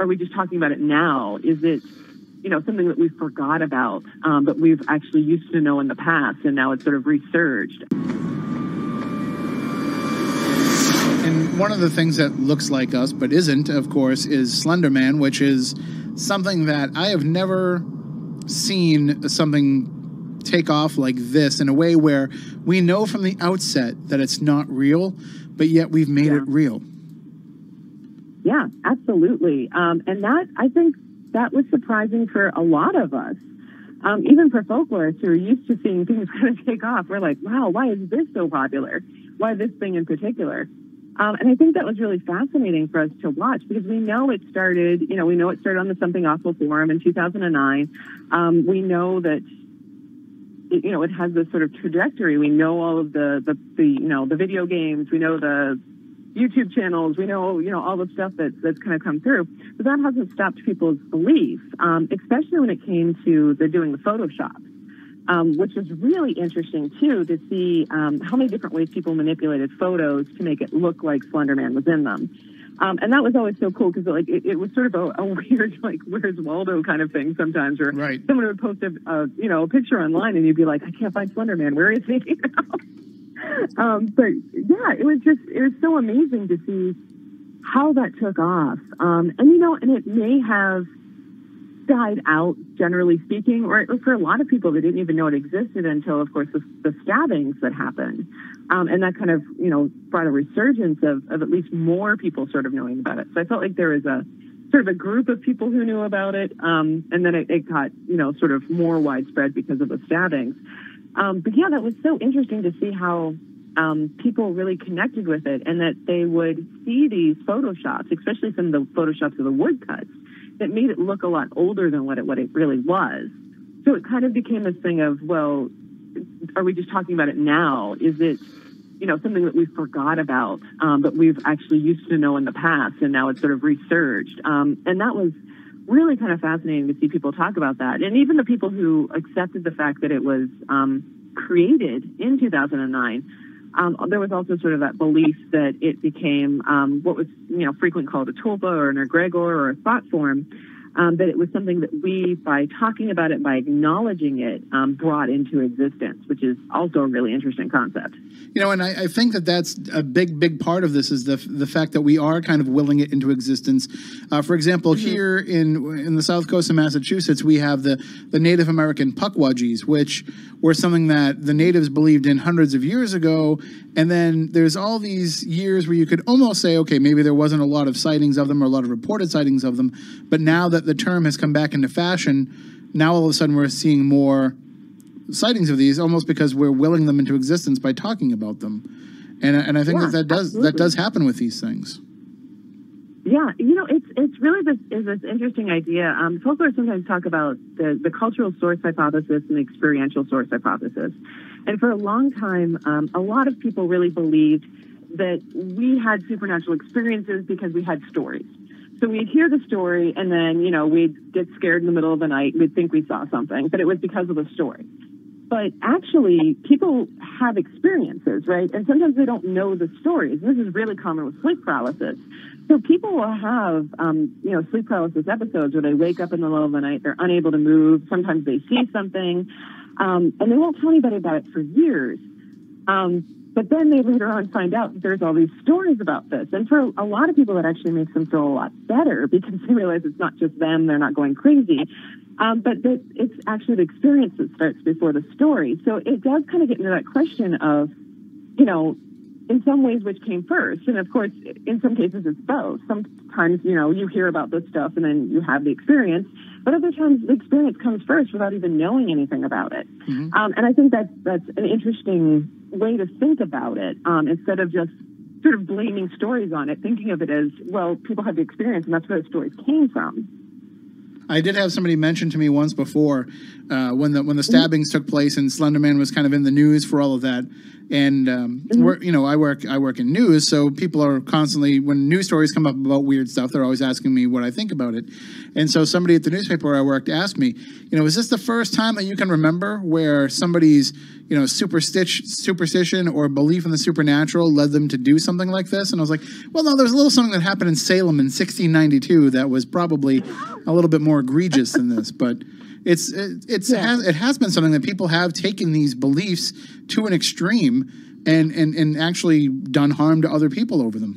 are we just talking about it now? Is it, something that we forgot about, but we've actually used to know in the past, and now it's sort of resurged? And one of the things that looks like us, but isn't, of course, is Slender Man, which is something that I have never seen something take off like this in a way where we know from the outset that it's not real, but yet we've made it real. Yeah, absolutely. And that, I think that was surprising for a lot of us. Even for folklorists who are used to seeing things kind of take off, we're like, wow, why is this so popular? Why this thing in particular? And I think that was really fascinating for us to watch because we know it started, we know it started on the Something Awful forum in 2009. We know that, it has this sort of trajectory. We know all of the video games. We know the YouTube channels. We know, all the stuff that's kind of come through. But that hasn't stopped people's belief, especially when it came to doing the Photoshop. Which was really interesting, too, to see how many different ways people manipulated photos to make it look like Slender Man was in them. And that was always so cool because it was sort of a weird, where's Waldo kind of thing sometimes. Or right. Someone would post a picture online and you'd be like, I can't find Slender Man. Where is he? But, yeah, it was so amazing to see how that took off. And it may have died out, generally speaking, or for a lot of people, they didn't even know it existed until, of course, the stabbings that happened. And that kind of, brought a resurgence of at least more people sort of knowing about it. So I felt like there was a sort of a group of people who knew about it. And then it got, sort of more widespread because of the stabbings. But yeah, that was so interesting to see how people really connected with it and that they would see these Photoshops, especially some of the Photoshops of the woodcuts, that made it look a lot older than what it really was. So it kind of became this thing of, well, are we just talking about it now? Is it, something that we forgot about, but we've actually used to know in the past, and now it's sort of resurged. And that was really kind of fascinating to see people talk about that. And even the people who accepted the fact that it was created in 2009, there was also sort of that belief that it became what was, frequently called a tulpa or an egregor or a thought form, that it was something that we, by talking about it, by acknowledging it, brought into existence, which is also a really interesting concept. And I think that's a big part of this is the fact that we are kind of willing it into existence. For example, here in the south coast of Massachusetts, we have the Native American Pukwudgies, which were something that the natives believed in hundreds of years ago. And then there's all these years where you could almost say, okay, maybe there wasn't a lot of sightings of them or a lot of reported sightings of them. But now that the term has come back into fashion, now all of a sudden we're seeing more sightings of these, almost because we're willing them into existence by talking about them. And I think that does happen with these things. Yeah, it's really this interesting idea. Folklore sometimes talk about the cultural source hypothesis and the experiential source hypothesis. And for a long time, a lot of people really believed that we had supernatural experiences because we had stories. So we'd hear the story and then, we'd get scared in the middle of the night. We'd think we saw something, but it was because of the story. But actually, people have experiences, right? And sometimes they don't know the stories. This is really common with sleep paralysis. So people will have, sleep paralysis episodes where they wake up in the middle of the night, they're unable to move. Sometimes they see something, and they won't tell anybody about it for years. But then they later on find out that there's all these stories about this. And for a lot of people, that actually makes them feel a lot better because they realize it's not just them, they're not going crazy. But that it's actually the experience that starts before the story. So it does kind of get into that question of, in some ways, which came first. And of course, in some cases, it's both. Sometimes, you hear about this stuff and then you have the experience. But other times, the experience comes first without even knowing anything about it. Mm-hmm. And I think that's an interesting way to think about it, instead of just sort of blaming stories on it, thinking of it as, well, people have the experience and that's where the stories came from. I did have somebody mention to me once before when the stabbings took place and Slender Man was kind of in the news for all of that. And I work in news, so people are constantly, when news stories come up about weird stuff, they're always asking me what I think about it. And so somebody at the newspaper where I worked asked me, is this the first time that you can remember where somebody's superstition or belief in the supernatural led them to do something like this? And I was like, well, no, there's a little something that happened in Salem in 1692 that was probably a little bit more egregious than this, but it has been something that people have taken these beliefs to an extreme and actually done harm to other people over them.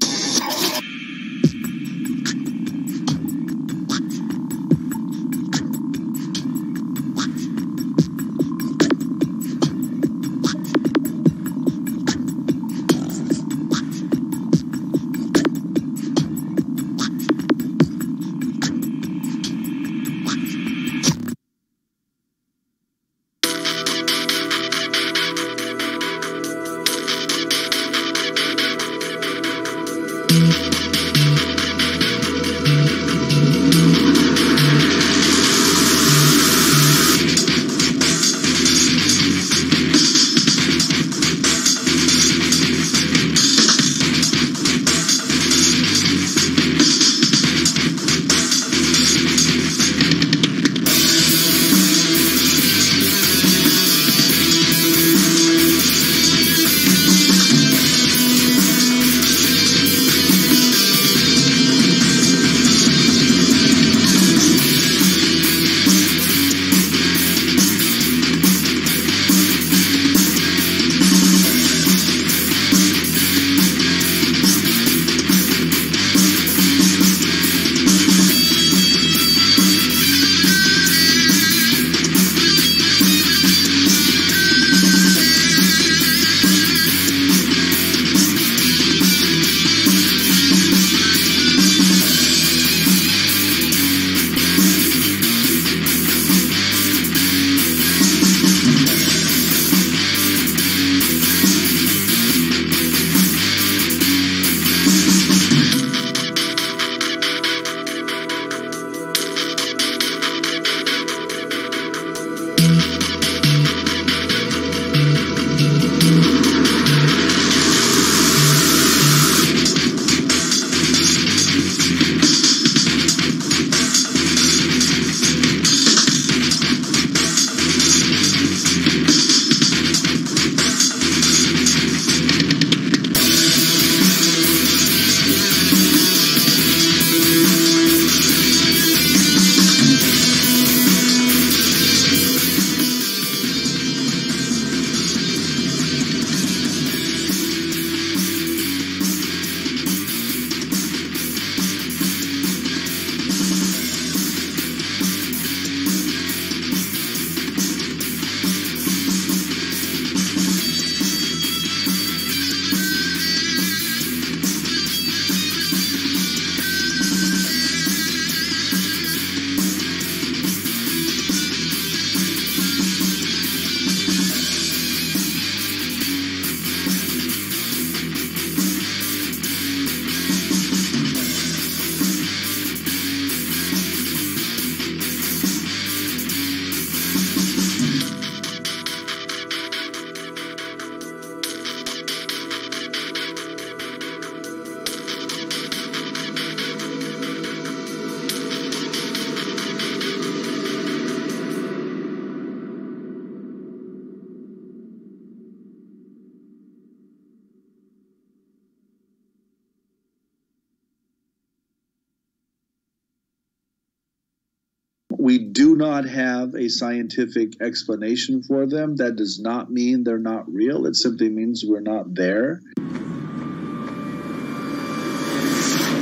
We do not have a scientific explanation for them. That does not mean they're not real. It simply means we're not there.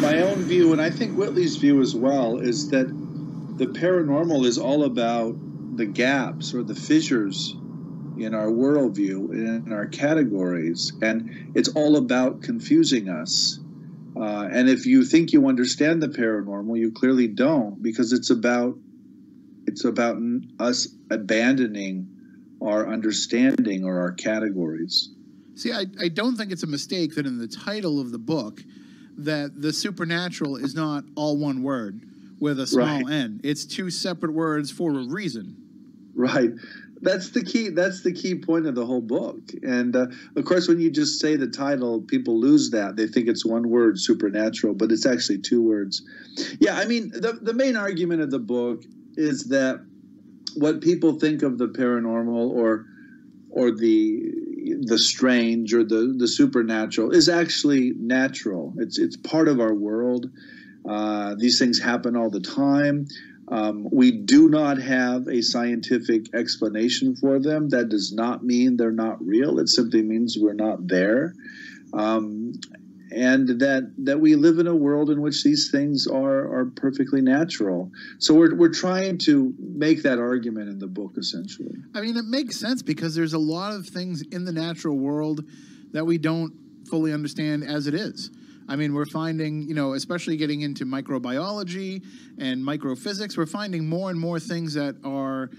My own view, and I think Whitley's view as well, is that the paranormal is all about the gaps or the fissures in our worldview, in our categories, and it's all about confusing us. And if you think you understand the paranormal, you clearly don't, because it's about us abandoning our understanding or our categories. See, I don't think it's a mistake that in the title of the book that the supernatural is not all one word with a small n. It's two separate words for a reason. Right. That's the key. That's the key point of the whole book. And of course, when you just say the title, people lose that. They think it's one word, supernatural, but it's actually two words. Yeah, I mean, the main argument of the book is that what people think of the paranormal or the strange or the supernatural is actually natural. It's part of our world. These things happen all the time. We do not have a scientific explanation for them. That does not mean they're not real. It simply means we're not there. And that we live in a world in which these things are perfectly natural. So we're trying to make that argument in the book, essentially. I mean, it makes sense because there's a lot of things in the natural world that we don't fully understand as it is. I mean, we're finding, especially getting into microbiology and microphysics, we're finding more and more things that are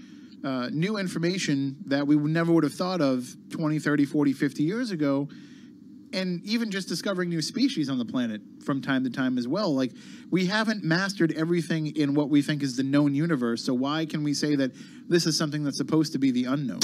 new information that we never would have thought of 20, 30, 40, 50 years ago. And even just discovering new species on the planet from time to time as well. Like, we haven't mastered everything in what we think is the known universe. So why can we say that this is something that's supposed to be the unknown?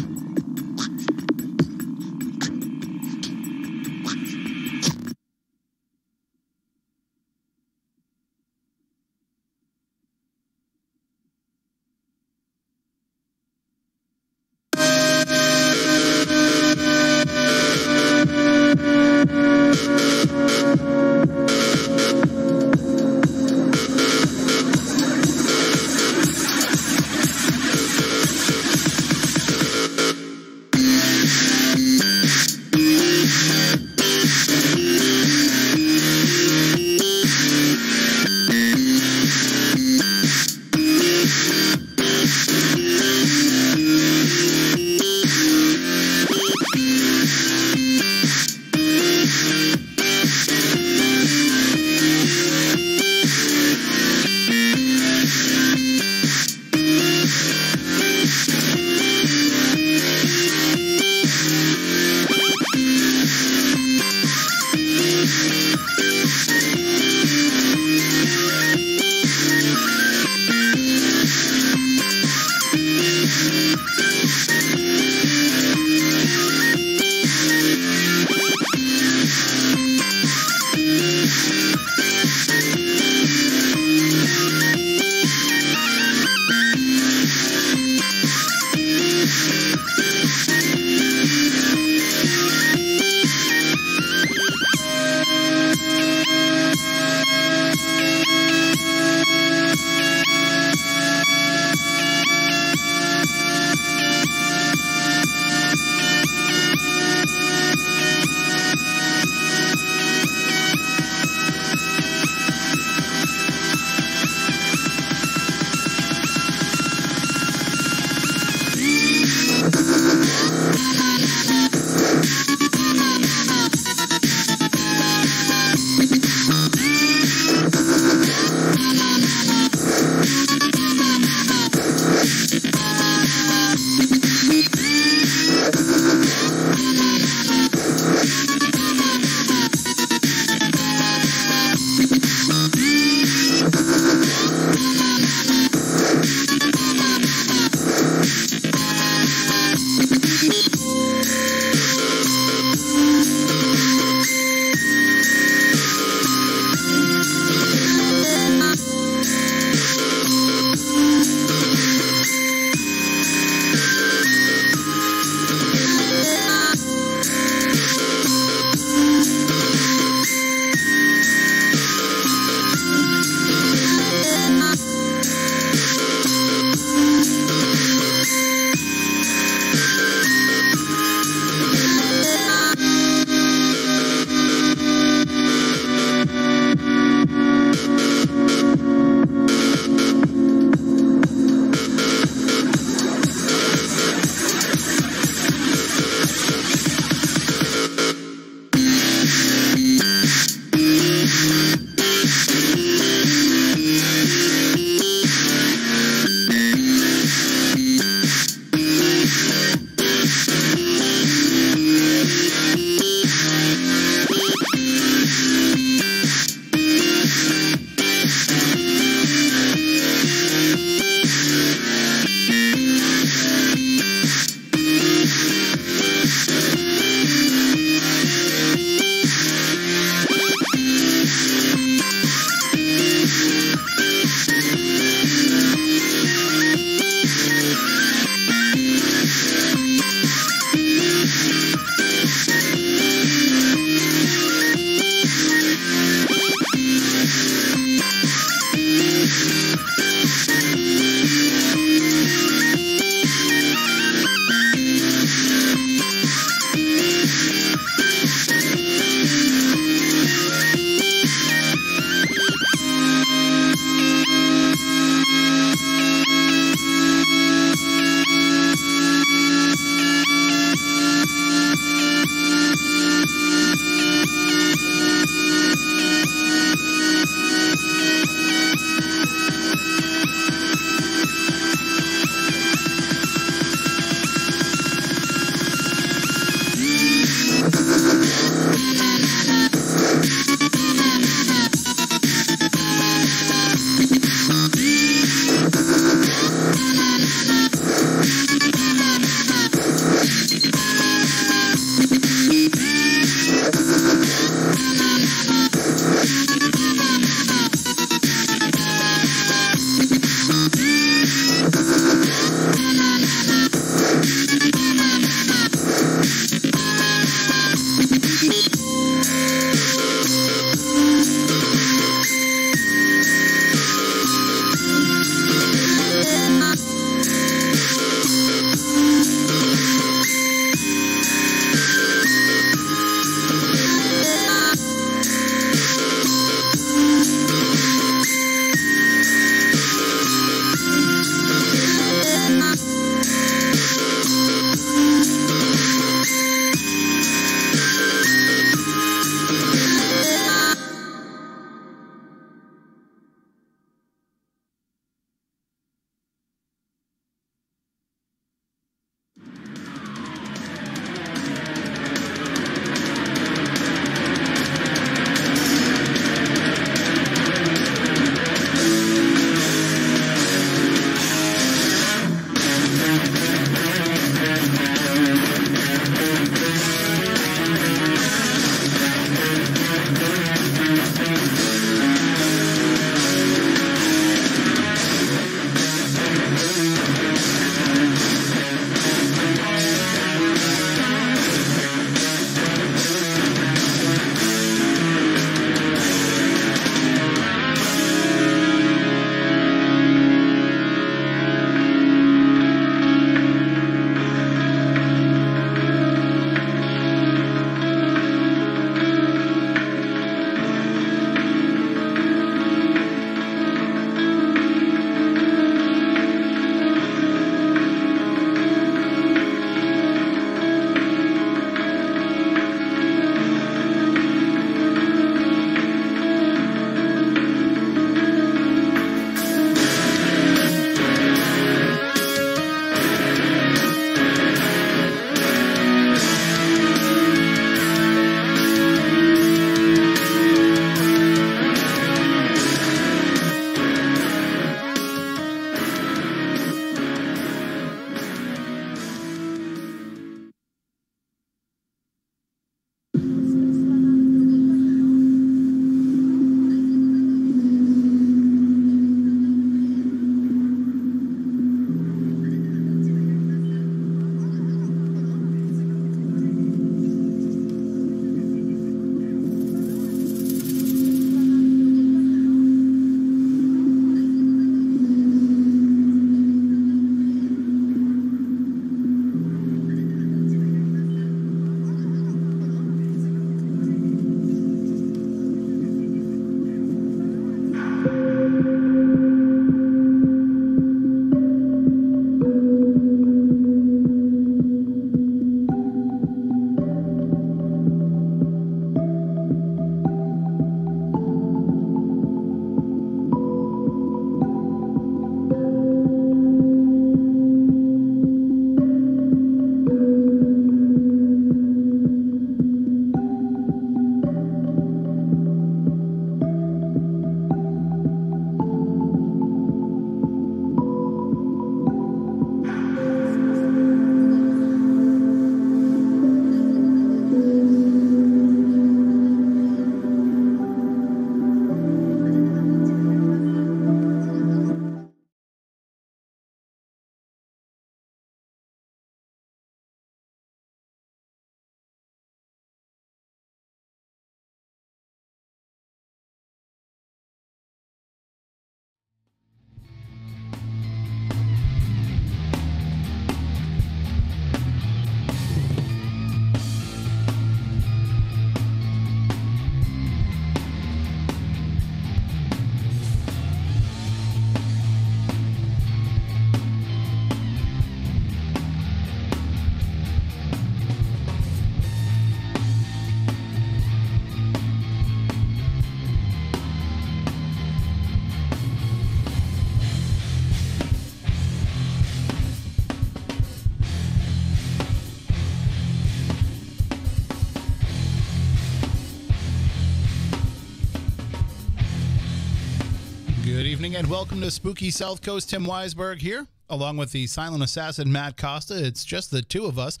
Good evening and welcome to Spooky South Coast. Tim Weisberg here, along with the silent assassin Matt Costa. It's just the two of us,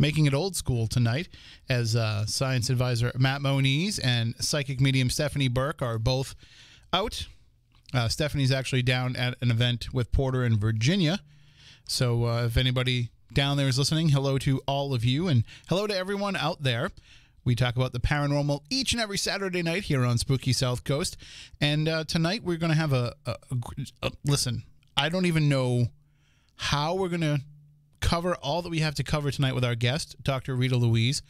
making it old school tonight, as science advisor Matt Moniz and psychic medium Stephanie Burke are both out. Stephanie's actually down at an event with Porter in Virginia. So if anybody down there is listening, hello to all of you and hello to everyone out there. We talk about the paranormal each and every Saturday night here on Spooky South Coast. And tonight we're going to have a listen, I don't even know how we're going to cover all that we have to cover tonight with our guest, Dr. Rita Louise.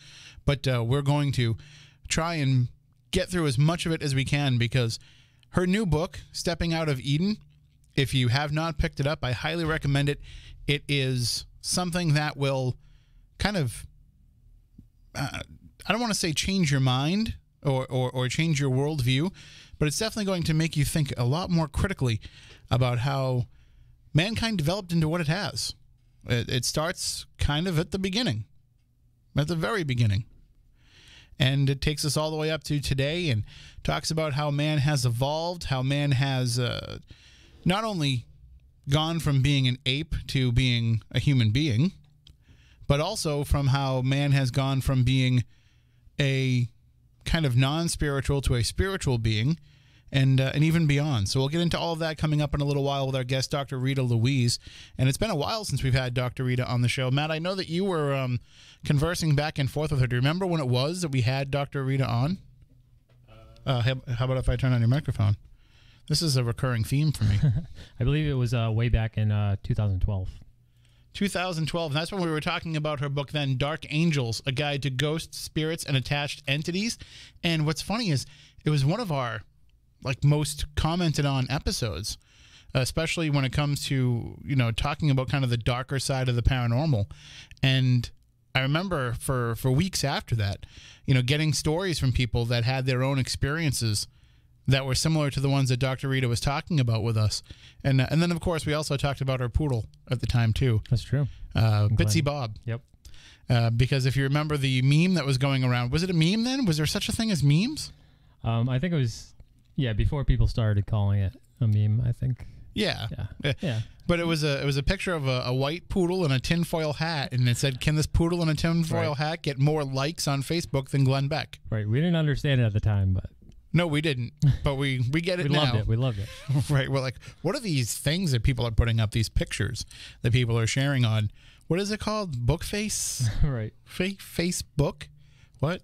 But we're going to try and get through as much of it as we can, because her new book, Stepping Out of Eden, if you have not picked it up, I highly recommend it. It is something that will kind of... I don't want to say change your mind or change your worldview, but it's definitely going to make you think a lot more critically about how mankind developed into what it has. It starts kind of at the beginning, at the very beginning. And it takes us all the way up to today and talks about how man has evolved, how man has not only gone from being an ape to being a human being, but also from how man has gone from being a kind of non-spiritual to a spiritual being, and even beyond. So we'll get into all of that coming up in a little while with our guest, Dr. Rita Louise. And it's been a while since we've had Dr. Rita on the show. Matt, I know that you were conversing back and forth with her. Do you remember when it was that we had Dr. Rita on? How about if I turn on your microphone? This is a recurring theme for me. I believe it was way back in 2012. 2012, and that's when we were talking about her book then, Dark Angels, A Guide to Ghosts, Spirits, and Attached Entities. And what's funny is it was one of our most commented on episodes, especially when it comes to, talking about kind of the darker side of the paranormal. And I remember for weeks after that, getting stories from people that had their own experiences that were similar to the ones that Dr. Rita was talking about with us. And then, of course, we also talked about our poodle at the time, too. That's true. Bitsy Bob. Yep. Because if you remember the meme that was going around, was it a meme then? Was there such a thing as memes? I think it was, before people started calling it a meme, I think. Yeah. Yeah. But it was a picture of a white poodle in a tinfoil hat, and it said, "Can this poodle in a tinfoil hat get more likes on Facebook than Glenn Beck?" Right. We didn't understand it at the time, but... No, we didn't, but we get it now. We loved it. Right, we're like, what are these things that people are putting up, these pictures that people are sharing on, what is it called? Bookface? Right. Facebook? What?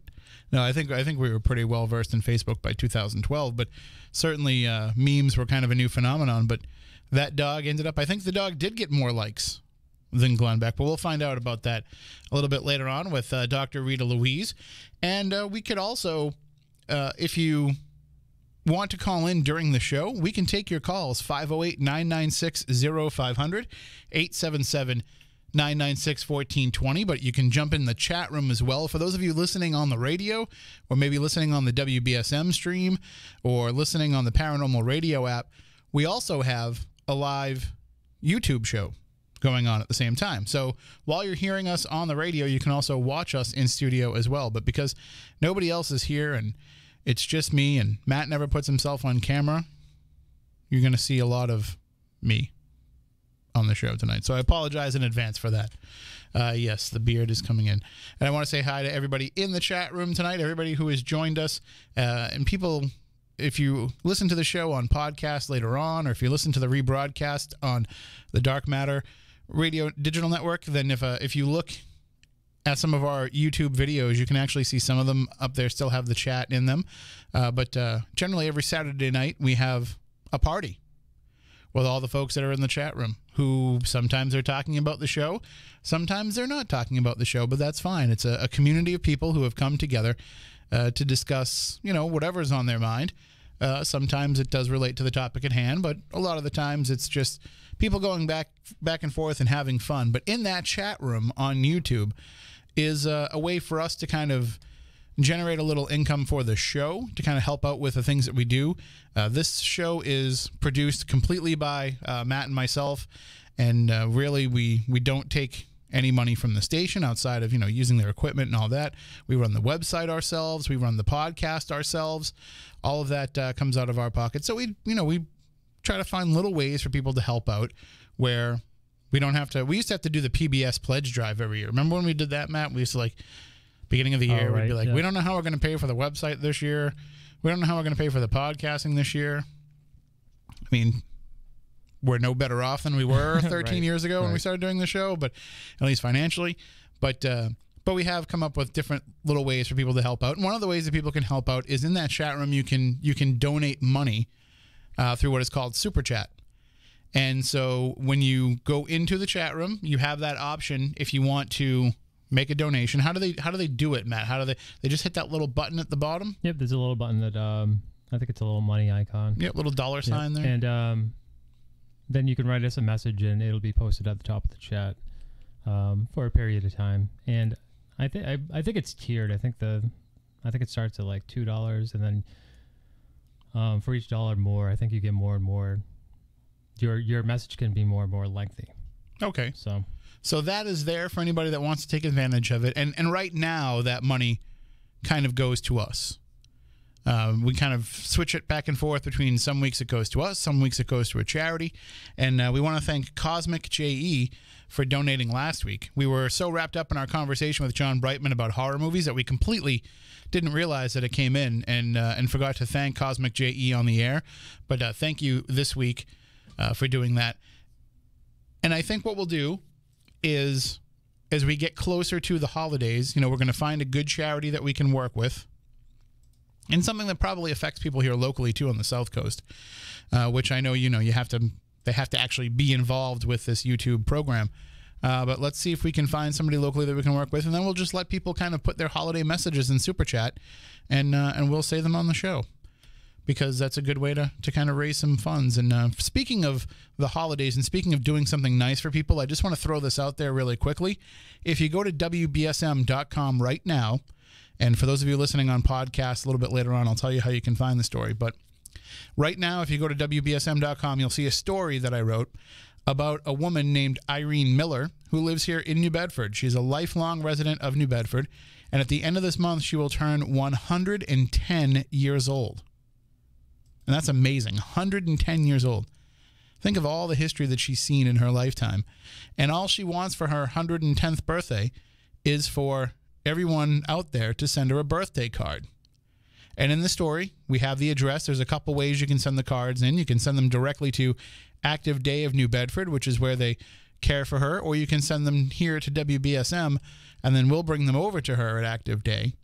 No, I think we were pretty well versed in Facebook by 2012, but certainly memes were kind of a new phenomenon. But that dog ended up, I think the dog did get more likes than Glenn Beck, but we'll find out about that a little bit later on with Dr. Rita Louise. And we could also... if you want to call in during the show, we can take your calls, 508-996-0500, 877-996-1420, but you can jump in the chat room as well. For those of you listening on the radio, or maybe listening on the WBSM stream, or listening on the Paranormal Radio app, we also have a live YouTube show going on at the same time. So while you're hearing us on the radio, you can also watch us in studio as well. But because nobody else is here and it's just me and Matt never puts himself on camera, you're going to see a lot of me on the show tonight. So I apologize in advance for that. Yes, the beard is coming in. And I want to say hi to everybody in the chat room tonight, everybody who has joined us, and people... If you listen to the show on podcast later on, or if you listen to the rebroadcast on the Dark Matter Radio Digital Network, then if you look at some of our YouTube videos, you can actually see some of them up there still have the chat in them. But generally every Saturday night we have a party with all the folks that are in the chat room, who sometimes are talking about the show, sometimes they're not talking about the show, but that's fine. It's a community of people who have come together to discuss, whatever's on their mind. Sometimes it does relate to the topic at hand, but a lot of the times it's just people going back and forth and having fun. But in that chat room on YouTube is a way for us to kind of generate a little income for the show, to kind of help out with the things that we do. This show is produced completely by Matt and myself, and really we don't take any money from the station outside of, using their equipment and all that. We run the website ourselves. We run the podcast ourselves. All of that comes out of our pocket. So we try to find little ways for people to help out where we don't have to. We used to have to do the PBS pledge drive every year. Remember when we did that, Matt? We used to beginning of the year, we'd be like, we don't know how we're going to pay for the website this year. We don't know how we're going to pay for the podcasting this year. I mean, we're no better off than we were 13 years ago when we started doing the show, but at least financially. But we have come up with different little ways for people to help out. And one of the ways that people can help out is in that chat room. You can donate money through what is called Super Chat. And so when you go into the chat room, you have that option if you want to make a donation. How do they do it, Matt? How do they just hit that little button at the bottom? Yep, there's a little button that I think it's a little money icon. Yep, little dollar sign there. And then you can write us a message and it'll be posted at the top of the chat for a period of time. And I think it's tiered. I think it starts at like $2, and then for each dollar more, I think you get more and more. Your message can be more and more lengthy. Okay. So that is there for anybody that wants to take advantage of it. And right now, that money kind of goes to us. We kind of switch it back and forth between some weeks it goes to us, some weeks it goes to a charity. And we want to thank Cosmic JE for donating last week. We were so wrapped up in our conversation with John Brightman about horror movies that we completely didn't realize that it came in and forgot to thank Cosmic JE on the air. But thank you this week for doing that. And I think what we'll do is, as we get closer to the holidays, we're going to find a good charity that we can work with, and something that probably affects people here locally too on the South Coast, which I know they have to actually be involved with this YouTube program. But let's see if we can find somebody locally that we can work with, and then we'll just let people kind of put their holiday messages in Super Chat, and we'll say them on the show, because that's a good way to kind of raise some funds. And speaking of the holidays and speaking of doing something nice for people, I just want to throw this out there really quickly. If you go to WBSM.com right now, and for those of you listening on podcasts a little bit later on, I'll tell you how you can find the story. But right now, if you go to WBSM.com, you'll see a story that I wrote about a woman named Irene Miller who lives here in New Bedford. She's a lifelong resident of New Bedford, and at the end of this month, she will turn 110 years old. And that's amazing. 110 years old. Think of all the history that she's seen in her lifetime. And all she wants for her 110th birthday is for everyone out there to send her a birthday card. And in the story, we have the address. There's a couple ways you can send the cards in. You can send them directly to Active Day of New Bedford, which is where they care for her, or you can send them here to WBSM, and then we'll bring them over to her at Active Day.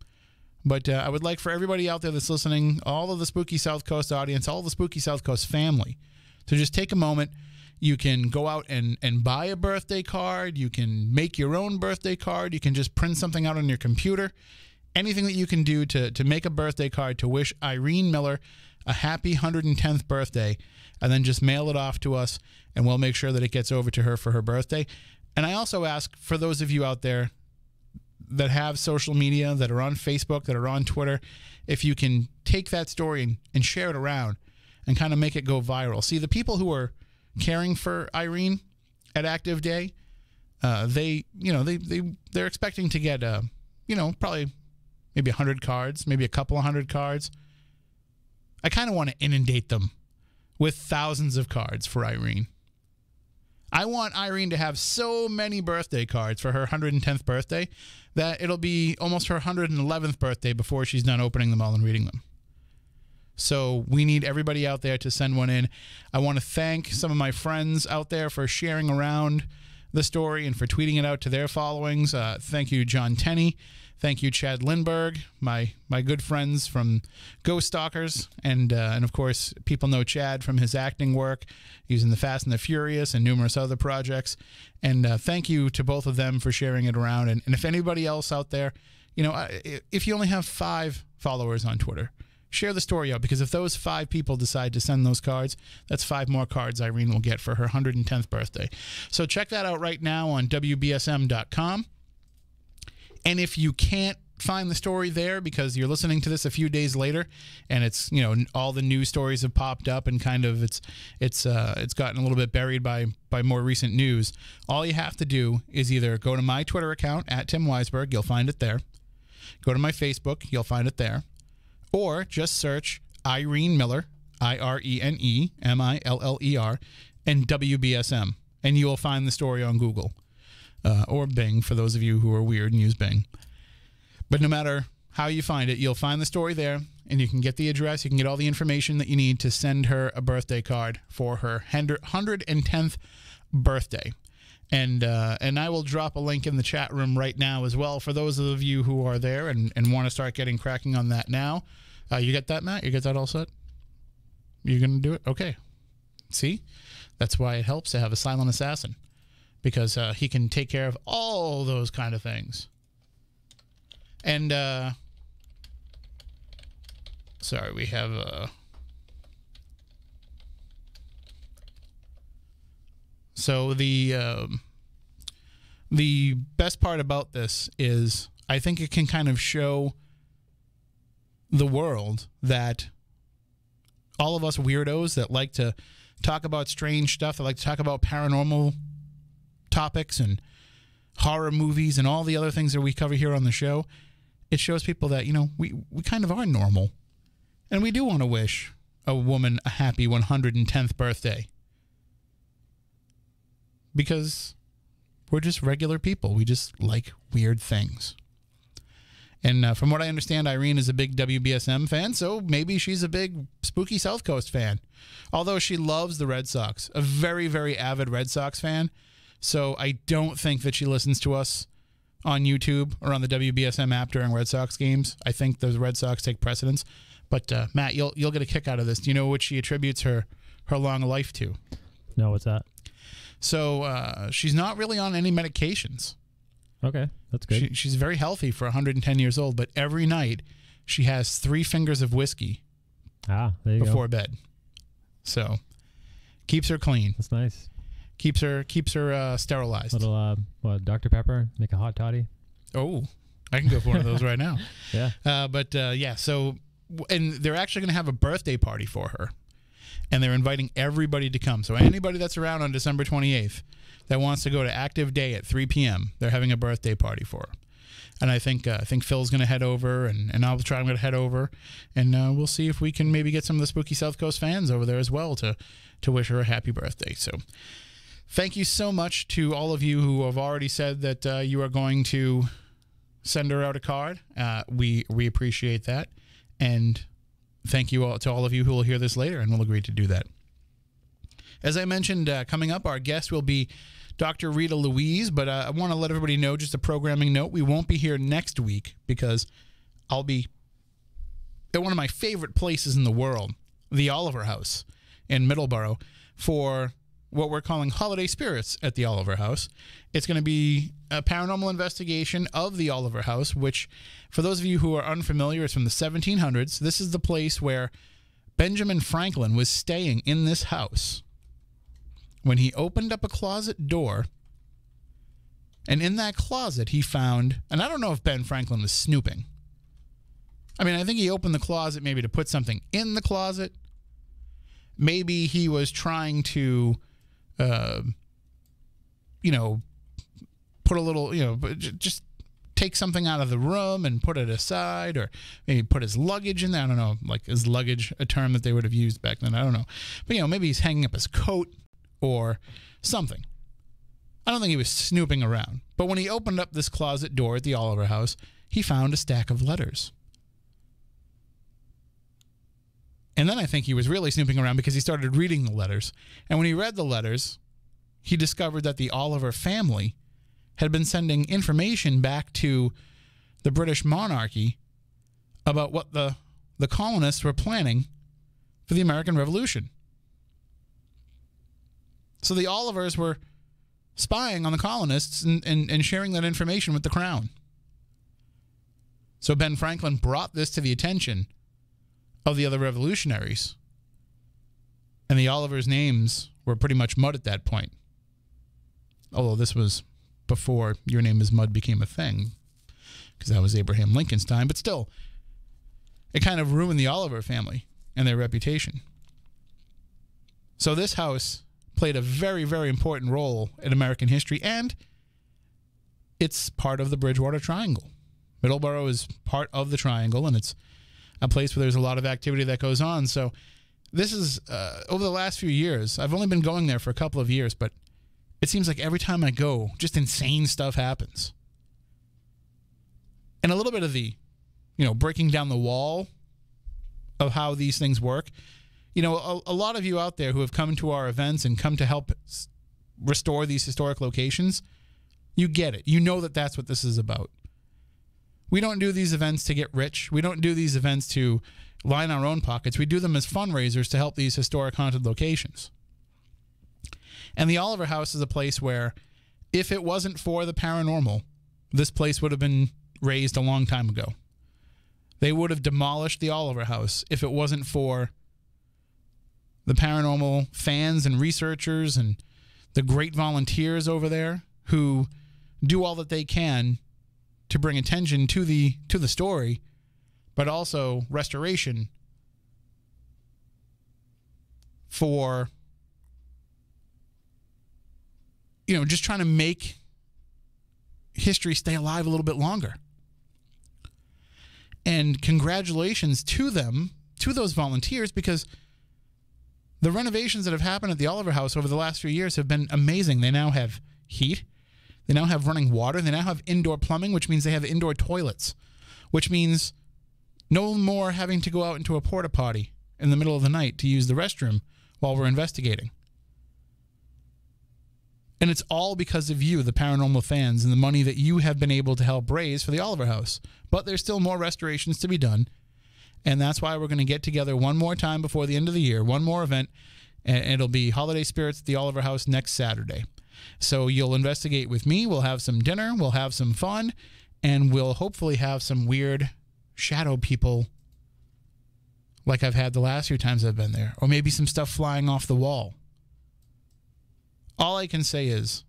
But I would like for everybody out there that's listening, all of the Spooky South Coast audience, all the Spooky South Coast family, to just take a moment. You can go out and buy a birthday card. You can make your own birthday card. You can just print something out on your computer. Anything that you can do to make a birthday card to wish Irene Miller a happy 110th birthday, and then just mail it off to us, and we'll make sure that it gets over to her for her birthday. And I also ask for those of you out there that have social media, that are on Facebook, that are on Twitter, if you can take that story and share it around and kind of make it go viral. See, the people who are caring for Irene at Active Day, they're expecting to get probably maybe 100 cards, maybe a couple of 100 cards. I kind of want to inundate them with thousands of cards for Irene. I want Irene to have so many birthday cards for her 110th birthday that it'll be almost her 111th birthday before she's done opening them all and reading them. So we need everybody out there to send one in. I want to thank some of my friends out there for sharing around the story and for tweeting it out to their followings. Thank you, John Tenney. Thank you, Chad Lindberg, my good friends from Ghost Stalkers, and of course, people know Chad from his acting work. He's in The Fast and the Furious and numerous other projects. And thank you to both of them for sharing it around. And if anybody else out there, if you only have 5 followers on Twitter, share the story out, because if those 5 people decide to send those cards, that's 5 more cards Irene will get for her 110th birthday. So check that out right now on WBSM.com. And if you can't find the story there because you're listening to this a few days later, and it's, you know, all the news stories have popped up and kind of it's gotten a little bit buried by more recent news. All you have to do is either go to my Twitter account at Tim Weisberg, you'll find it there. Go to my Facebook, you'll find it there, or just search Irene Miller, IRENE-MILLER, and WBSM, and you will find the story on Google or Bing for those of you who are weird and use Bing. But no matter how you find it, you'll find the story there, and you can get the address, you can get all the information that you need to send her a birthday card for her 110th birthday. And I will drop a link in the chat room right now as well for those of you who are there and want to start getting cracking on that now. You get that, Matt? You get that all set? You're going to do it? Okay. See? That's why it helps to have a silent assassin, because he can take care of all those kind of things. And, sorry, we have, so the best part about this is I think it can kind of show the world that all of us weirdos that like to talk about strange stuff, that like to talk about paranormal topics and horror movies and all the other things that we cover here on the show, it shows people that, you know, we kind of are normal. And we do want to wish a woman a happy 110th birthday. Because we're just regular people. We just like weird things. And from what I understand, Irene is a big WBSM fan, so maybe she's a big Spooky South Coast fan. Although she loves the Red Sox. A very, very avid Red Sox fan. So I don't think that she listens to us on YouTube or on the WBSM app during Red Sox games. I think those Red Sox take precedence. But Matt, you'll get a kick out of this. Do you know what she attributes her long life to? No, what's that? So she's not really on any medications. Okay, that's good. She's very healthy for 110 years old, but every night she has 3 fingers of whiskey there you before go. bed. So keeps her clean. That's nice. Keeps her sterilized. Little Dr. Pepper, make a hot toddy. Oh, I can go for one of those right now. Yeah. Yeah. So, and they're actually going to have a birthday party for her, and they're inviting everybody to come. So anybody that's around on December 28th that wants to go to Active Day at 3 p.m., they're having a birthday party for her. And I think Phil's going to head over, and I'm going to head over, and we'll see if we can maybe get some of the Spooky South Coast fans over there as well to wish her a happy birthday. So thank you so much to all of you who have already said that you are going to send her out a card. We appreciate that. And thank you all to all of you who will hear this later and will agree to do that. As I mentioned, coming up, our guest will be Dr. Rita Louise, but I want to let everybody know, just a programming note, we won't be here next week because I'll be at one of my favorite places in the world, the Oliver House in Middleborough, for what we're calling Holiday Spirits at the Oliver House. It's going to be a paranormal investigation of the Oliver House, which, for those of you who are unfamiliar, is from the 1700s. This is the place where Benjamin Franklin was staying in this house when he opened up a closet door, and in that closet he found, and I don't know if Ben Franklin was snooping. I mean, I think he opened the closet maybe to put something in the closet. Maybe he was trying to, put a little, just take something out of the room and put it aside, or maybe put his luggage in there. I don't know, like, is luggage a term that they would have used back then? I don't know. But, maybe he's hanging up his coat or something. I don't think he was snooping around. But when he opened up this closet door at the Oliver House, he found a stack of letters. And then I think he was really snooping around because he started reading the letters. And when he read the letters, he discovered that the Oliver family had been sending information back to the British monarchy about what the colonists were planning for the American Revolution. So the Olivers were spying on the colonists and sharing that information with the crown. So Ben Franklin brought this to the attention of the other revolutionaries, and the Olivers' names were pretty much mud at that point. Although this was before Your Name is Mud became a thing. because that was Abraham Lincoln's time. But still, it kind of ruined the Oliver family and their reputation. So this house played a very, very important role in American history, and it's part of the Bridgewater Triangle. Middleborough is part of the Triangle, and it's a place where there's a lot of activity that goes on. So this is, over the last few years, I've only been going there for a couple of years, but it seems like every time I go, just insane stuff happens. And a little bit of the, breaking down the wall of how these things work. A lot of you out there who have come to our events and come to help restore these historic locations, you get it. You know that that's what this is about. We don't do these events to get rich. We don't do these events to line our own pockets. We do them as fundraisers to help these historic haunted locations. And the Oliver House is a place where, if it wasn't for the paranormal, this place would have been razed a long time ago. They would have demolished the Oliver House if it wasn't for the paranormal fans and researchers and the great volunteers over there who do all that they can to bring attention to the story, but also restoration for, just trying to make history stay alive a little bit longer. And congratulations to them, to those volunteers, because the renovations that have happened at the Oliver House over the last few years have been amazing. They now have heat. They now have running water. They now have indoor plumbing, which means they have indoor toilets, which means no more having to go out into a porta potty in the middle of the night to use the restroom while we're investigating. And it's all because of you, the paranormal fans, and the money that you have been able to help raise for the Oliver House. But there's still more restorations to be done. And that's why we're going to get together one more time before the end of the year, one more event, and it'll be Holiday Spirits at the Oliver House next Saturday. So you'll investigate with me, we'll have some dinner, we'll have some fun, and we'll hopefully have some weird shadow people like I've had the last few times I've been there, or maybe some stuff flying off the wall. All I can say is,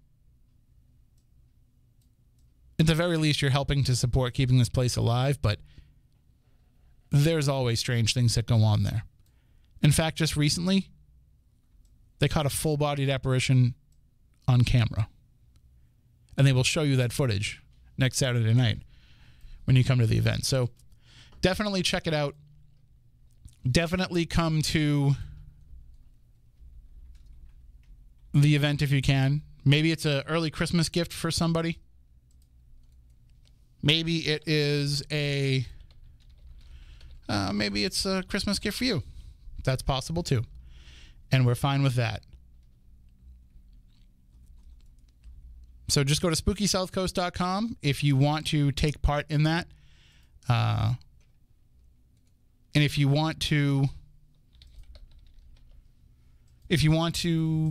at the very least, you're helping to support keeping this place alive, but there's always strange things that go on there. In fact, just recently, they caught a full-bodied apparition on camera. And they will show you that footage next Saturday night when you come to the event. So definitely check it out. Definitely come to the event if you can. Maybe it's an early Christmas gift for somebody. Maybe it is maybe it's a Christmas gift for you. That's possible too. And we're fine with that. So just go to SpookySouthCoast.com if you want to take part in that. And if you want to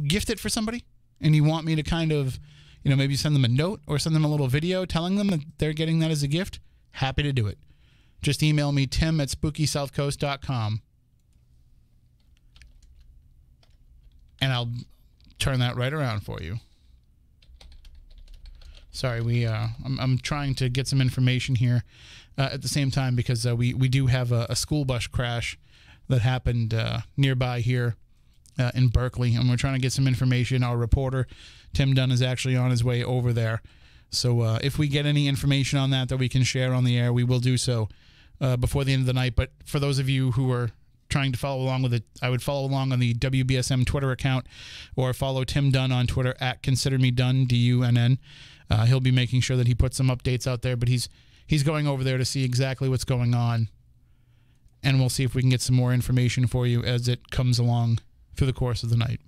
gift it for somebody and you want me to kind of, maybe send them a note or send them a little video telling them that they're getting that as a gift, happy to do it. Just email me, tim@SpookySouthCoast.com. And I'll turn that right around for you. Sorry, I'm trying to get some information here at the same time because we do have a school bus crash that happened nearby here in Berkeley, and we're trying to get some information. Our reporter, Tim Dunn, is actually on his way over there. So if we get any information on that we can share on the air, we will do so before the end of the night. But for those of you who are trying to follow along with it, I would follow along on the WBSM Twitter account or follow Tim Dunn on Twitter @ConsiderMeDunn, DUNN. He'll be making sure that he puts some updates out there, but he's going over there to see exactly what's going on, and we'll see if we can get some more information for you as it comes along through the course of the night.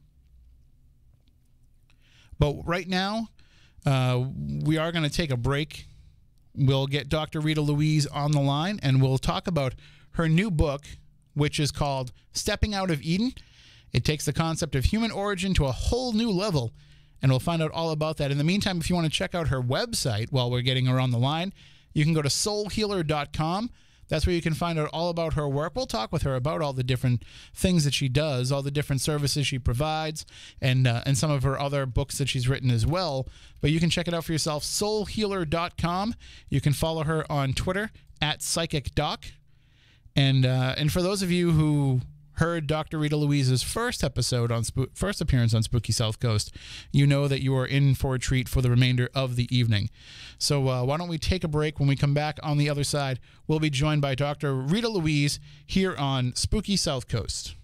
But right now, we are going to take a break. We'll get Dr. Rita Louise on the line, and we'll talk about her new book, which is called Stepping Out of Eden. It takes the concept of human origin to a whole new level, and we'll find out all about that. In the meantime, if you want to check out her website while we're getting her on the line, you can go to soulhealer.com. That's where you can find out all about her work. We'll talk with her about all the different things that she does, all the different services she provides, and some of her other books that she's written as well. But you can check it out for yourself, soulhealer.com. You can follow her on Twitter @PsychicDoc. And for those of you who heard Dr. Rita Louise's first appearance on Spooky South Coast, you know that you are in for a treat for the remainder of the evening. So why don't we take a break? When we come back on the other side, we'll be joined by Dr. Rita Louise here on Spooky South Coast.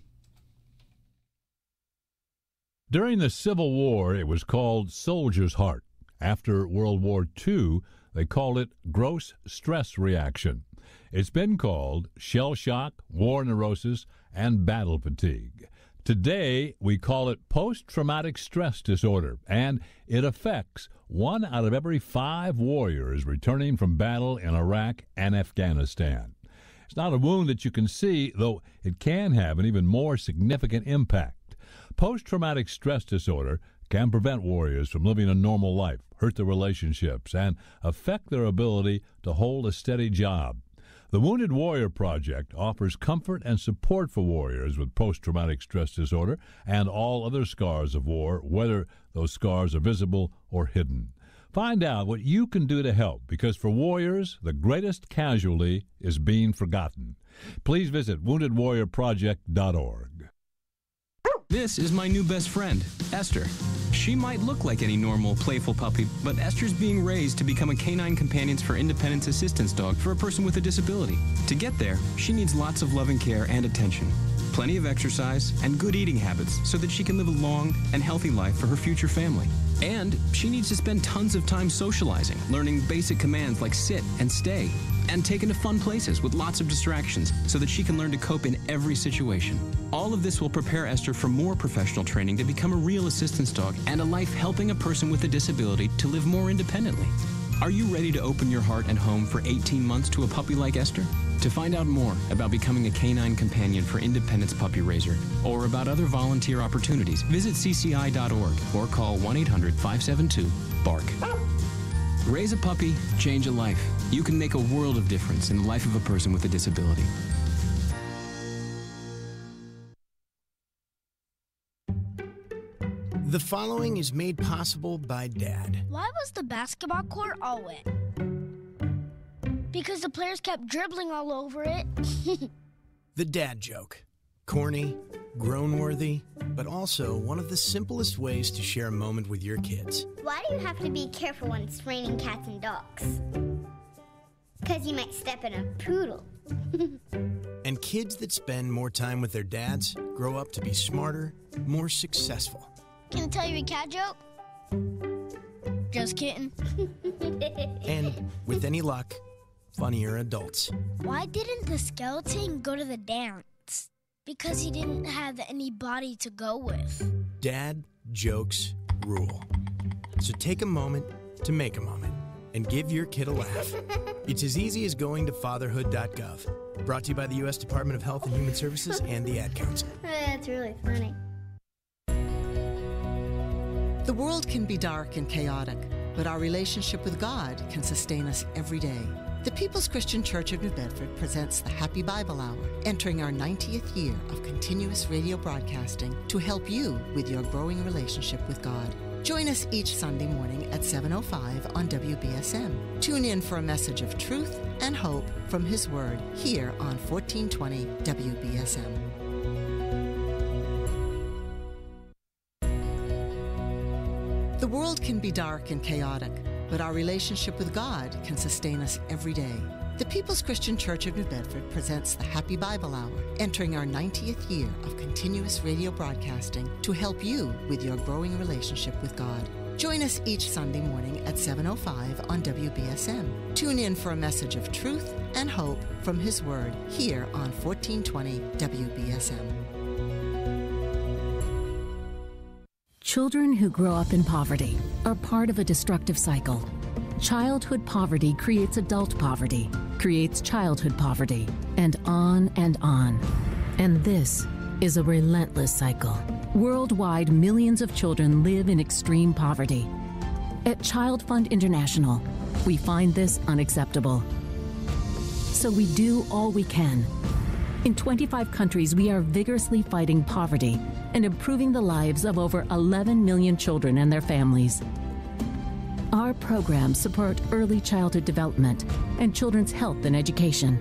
During the Civil War, it was called soldier's heart. After World War II, they called it gross stress reaction. It's been called shell shock, war neurosis, and battle fatigue. Today, we call it post-traumatic stress disorder, and it affects 1 out of every 5 warriors returning from battle in Iraq and Afghanistan. It's not a wound that you can see, though it can have an even more significant impact. Post-traumatic stress disorder can prevent warriors from living a normal life, hurt their relationships, and affect their ability to hold a steady job. The Wounded Warrior Project offers comfort and support for warriors with post-traumatic stress disorder and all other scars of war, whether those scars are visible or hidden. Find out what you can do to help, because for warriors, the greatest casualty is being forgotten. Please visit woundedwarriorproject.org. This is my new best friend, Esther. She might look like any normal, playful puppy, but Esther's being raised to become a Canine Companions for Independence assistance dog for a person with a disability. To get there, she needs lots of loving care and attention, plenty of exercise, and good eating habits so that she can live a long and healthy life for her future family. And she needs to spend tons of time socializing, learning basic commands like sit and stay, and taken to fun places with lots of distractions so that she can learn to cope in every situation. All of this will prepare Esther for more professional training to become a real assistance dog and a life helping a person with a disability to live more independently. Are you ready to open your heart and home for 18 months to a puppy like Esther? To find out more about becoming a Canine Companion for Independence Puppy Raiser or about other volunteer opportunities, visit cci.org or call 1-800-572-BARK. Raise a puppy, change a life. You can make a world of difference in the life of a person with a disability. The following is made possible by Dad. Why was the basketball court all wet? Because the players kept dribbling all over it. The dad joke. Corny, groan-worthy, but also one of the simplest ways to share a moment with your kids. Why do you have to be careful when it's raining cats and dogs? Because you might step in a poodle. And kids that spend more time with their dads grow up to be smarter, more successful. Can I tell you a cat joke? Just kidding. And with any luck, funnier adults. Why didn't the skeleton go to the dance? Because he didn't have any body to go with. Dad jokes rule. So take a moment to make a moment and give your kid a laugh. It's as easy as going to fatherhood.gov. Brought to you by the U.S. Department of Health and Human Services and the Ad Council. That's really funny. The world can be dark and chaotic, but our relationship with God can sustain us every day. The People's Christian Church of New Bedford presents the Happy Bible Hour, entering our 90th year of continuous radio broadcasting to help you with your growing relationship with God. Join us each Sunday morning at 7:05 on WBSM. Tune in for a message of truth and hope from His Word here on 1420 WBSM. The world can be dark and chaotic, but our relationship with God can sustain us every day. The People's Christian Church of New Bedford presents the Happy Bible Hour, entering our 90th year of continuous radio broadcasting to help you with your growing relationship with God. Join us each Sunday morning at 7:05 on WBSM. Tune in for a message of truth and hope from His Word here on 1420 WBSM. Children who grow up in poverty are part of a destructive cycle. Childhood poverty creates adult poverty, creates childhood poverty, and on and on. And this is a relentless cycle. Worldwide, millions of children live in extreme poverty. At Child Fund International, we find this unacceptable. so we do all we can. In 25 countries, we are vigorously fighting poverty and improving the lives of over 11 million children and their families. Our programs support early childhood development and children's health and education.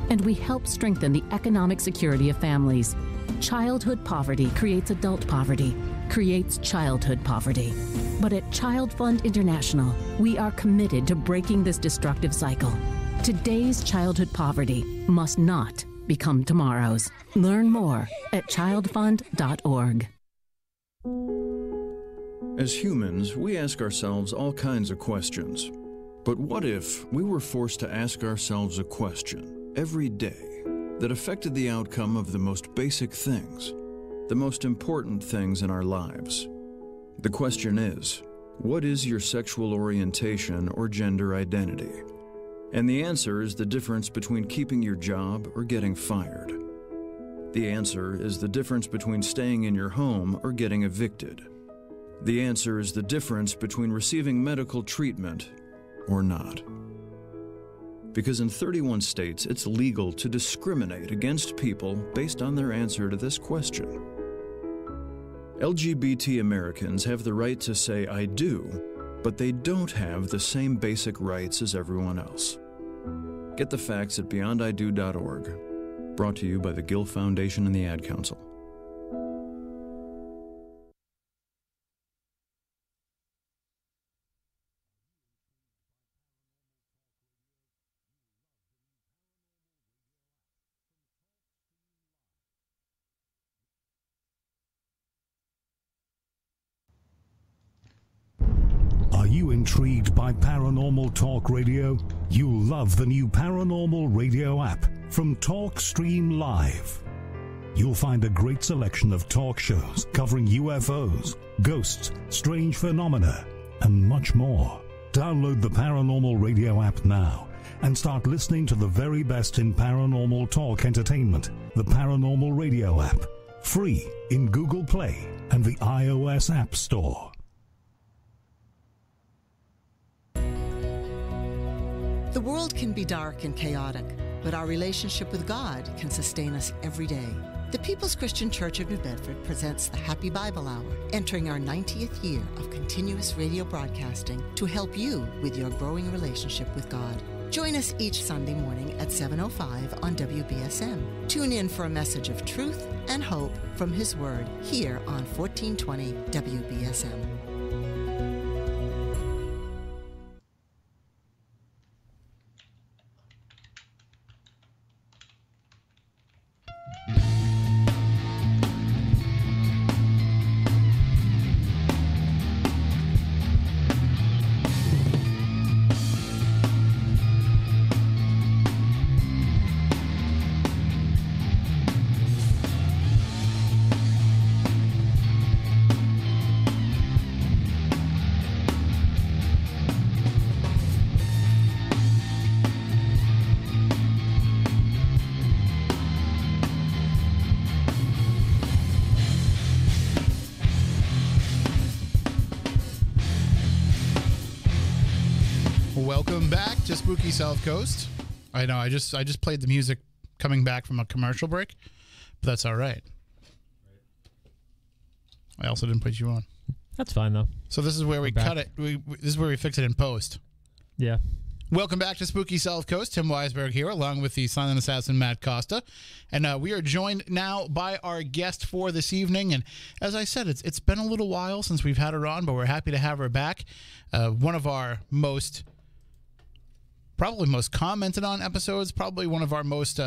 And we help strengthen the economic security of families. Childhood poverty creates adult poverty, creates childhood poverty. But at Child Fund International, we are committed to breaking this destructive cycle. Today's childhood poverty must not become tomorrow's. Learn more at childfund.org. As humans, we ask ourselves all kinds of questions. But what if we were forced to ask ourselves a question every day that affected the outcome of the most basic things, the most important things in our lives? The question is, what is your sexual orientation or gender identity? And the answer is the difference between keeping your job or getting fired. The answer is the difference between staying in your home or getting evicted. The answer is the difference between receiving medical treatment or not. Because in 31 states, it's legal to discriminate against people based on their answer to this question. LGBT Americans have the right to say, "I do," but they don't have the same basic rights as everyone else. Get the facts at beyondido.org. Brought to you by the Gill Foundation and the Ad Council. Are you intrigued by Paranormal Talk Radio? You'll love the new Paranormal Radio app from TalkStream Live. You'll find a great selection of talk shows covering UFOs, ghosts, strange phenomena, and much more. Download the Paranormal Radio app now and start listening to the very best in paranormal talk entertainment. The Paranormal Radio app, free in Google Play and the iOS App Store. The world can be dark and chaotic, but our relationship with God can sustain us every day. The People's Christian Church of New Bedford presents the Happy Bible Hour, entering our 90th year of continuous radio broadcasting to help you with your growing relationship with God. Join us each Sunday morning at 7:05 on WBSM. Tune in for a message of truth and hope from His Word here on 1420 WBSM. Welcome back to Spooky South Coast. I know I just played the music coming back from a commercial break, but that's all right. I also didn't put you on. That's fine though. So this is where we cut it. This is where we fix it in post. Yeah. Welcome back to Spooky South Coast. Tim Weisberg here, along with the silent assassin Matt Costa, and we are joined now by our guest for this evening. And as I said, it's been a little while since we've had her on, but we're happy to have her back. One of our probably most commented on episodes, probably one of our most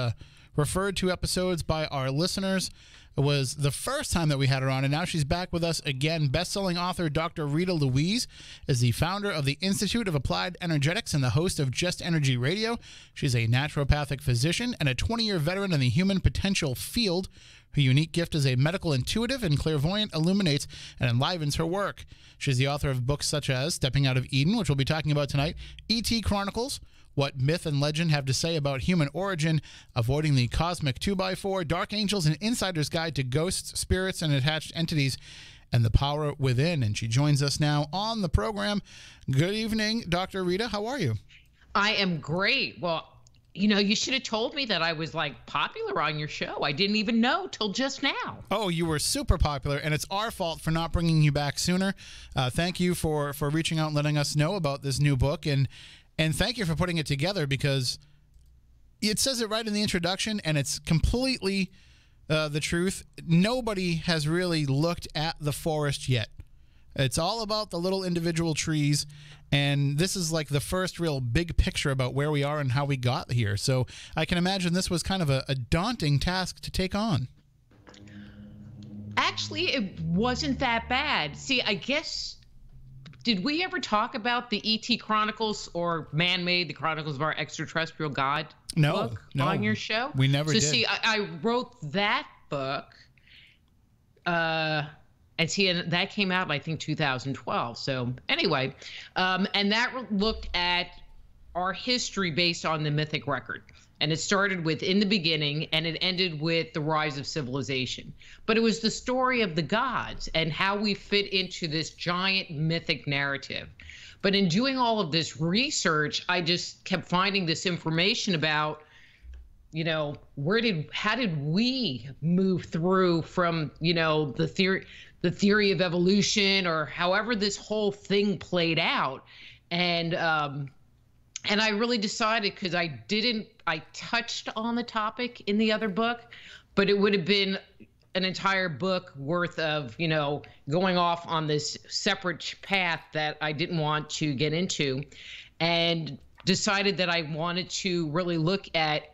referred to episodes by our listeners. It was the first time that we had her on, and now she's back with us again. Best-selling author Dr. Rita Louise is the founder of the Institute of Applied Energetics and the host of Just Energy Radio. She's a naturopathic physician and a 20-year veteran in the human potential field. Her unique gift as a medical intuitive and clairvoyant illuminates and enlivens her work. She's the author of books such as Stepping Out of Eden, which we'll be talking about tonight, E.T. Chronicles, What Myth and Legend Have to Say About Human Origin, Avoiding the Cosmic 2x4, Dark Angels, An Insider's Guide to Ghosts, Spirits, and Attached Entities, and the Power Within. And she joins us now on the program. Good evening, Dr. Rita. How are you? I am great. Well, you should have told me that I was like popular on your show. I didn't even know till just now. Oh, you were super popular, and it's our fault for not bringing you back sooner. Thank you for reaching out and letting us know about this new book, and thank you for putting it together, because it says it right in the introduction, and it's completely the truth. Nobody has really looked at the forest yet. It's all about the little individual trees, and this is like the first real big picture about where we are and how we got here. So I can imagine this was kind of a daunting task to take on. Actually, it wasn't that bad. See, I guess, did we ever talk about the E.T. Chronicles or Man-Made, the Chronicles of Our Extraterrestrial God book on your show? We never did. So see, I wrote that book, and see, and that came out, I think, 2012. So anyway, and that looked at our history based on the mythic record. And it started with In the Beginning, and it ended with the rise of civilization. But it was the story of the gods and how we fit into this giant mythic narrative. But in doing all of this research, I just kept finding this information about, how did we move through from, the theory of evolution, or however this whole thing played out. And I really decided, because I touched on the topic in the other book, but it would have been an entire book worth of, going off on this separate path that I didn't want to get into, and decided that I wanted to really look at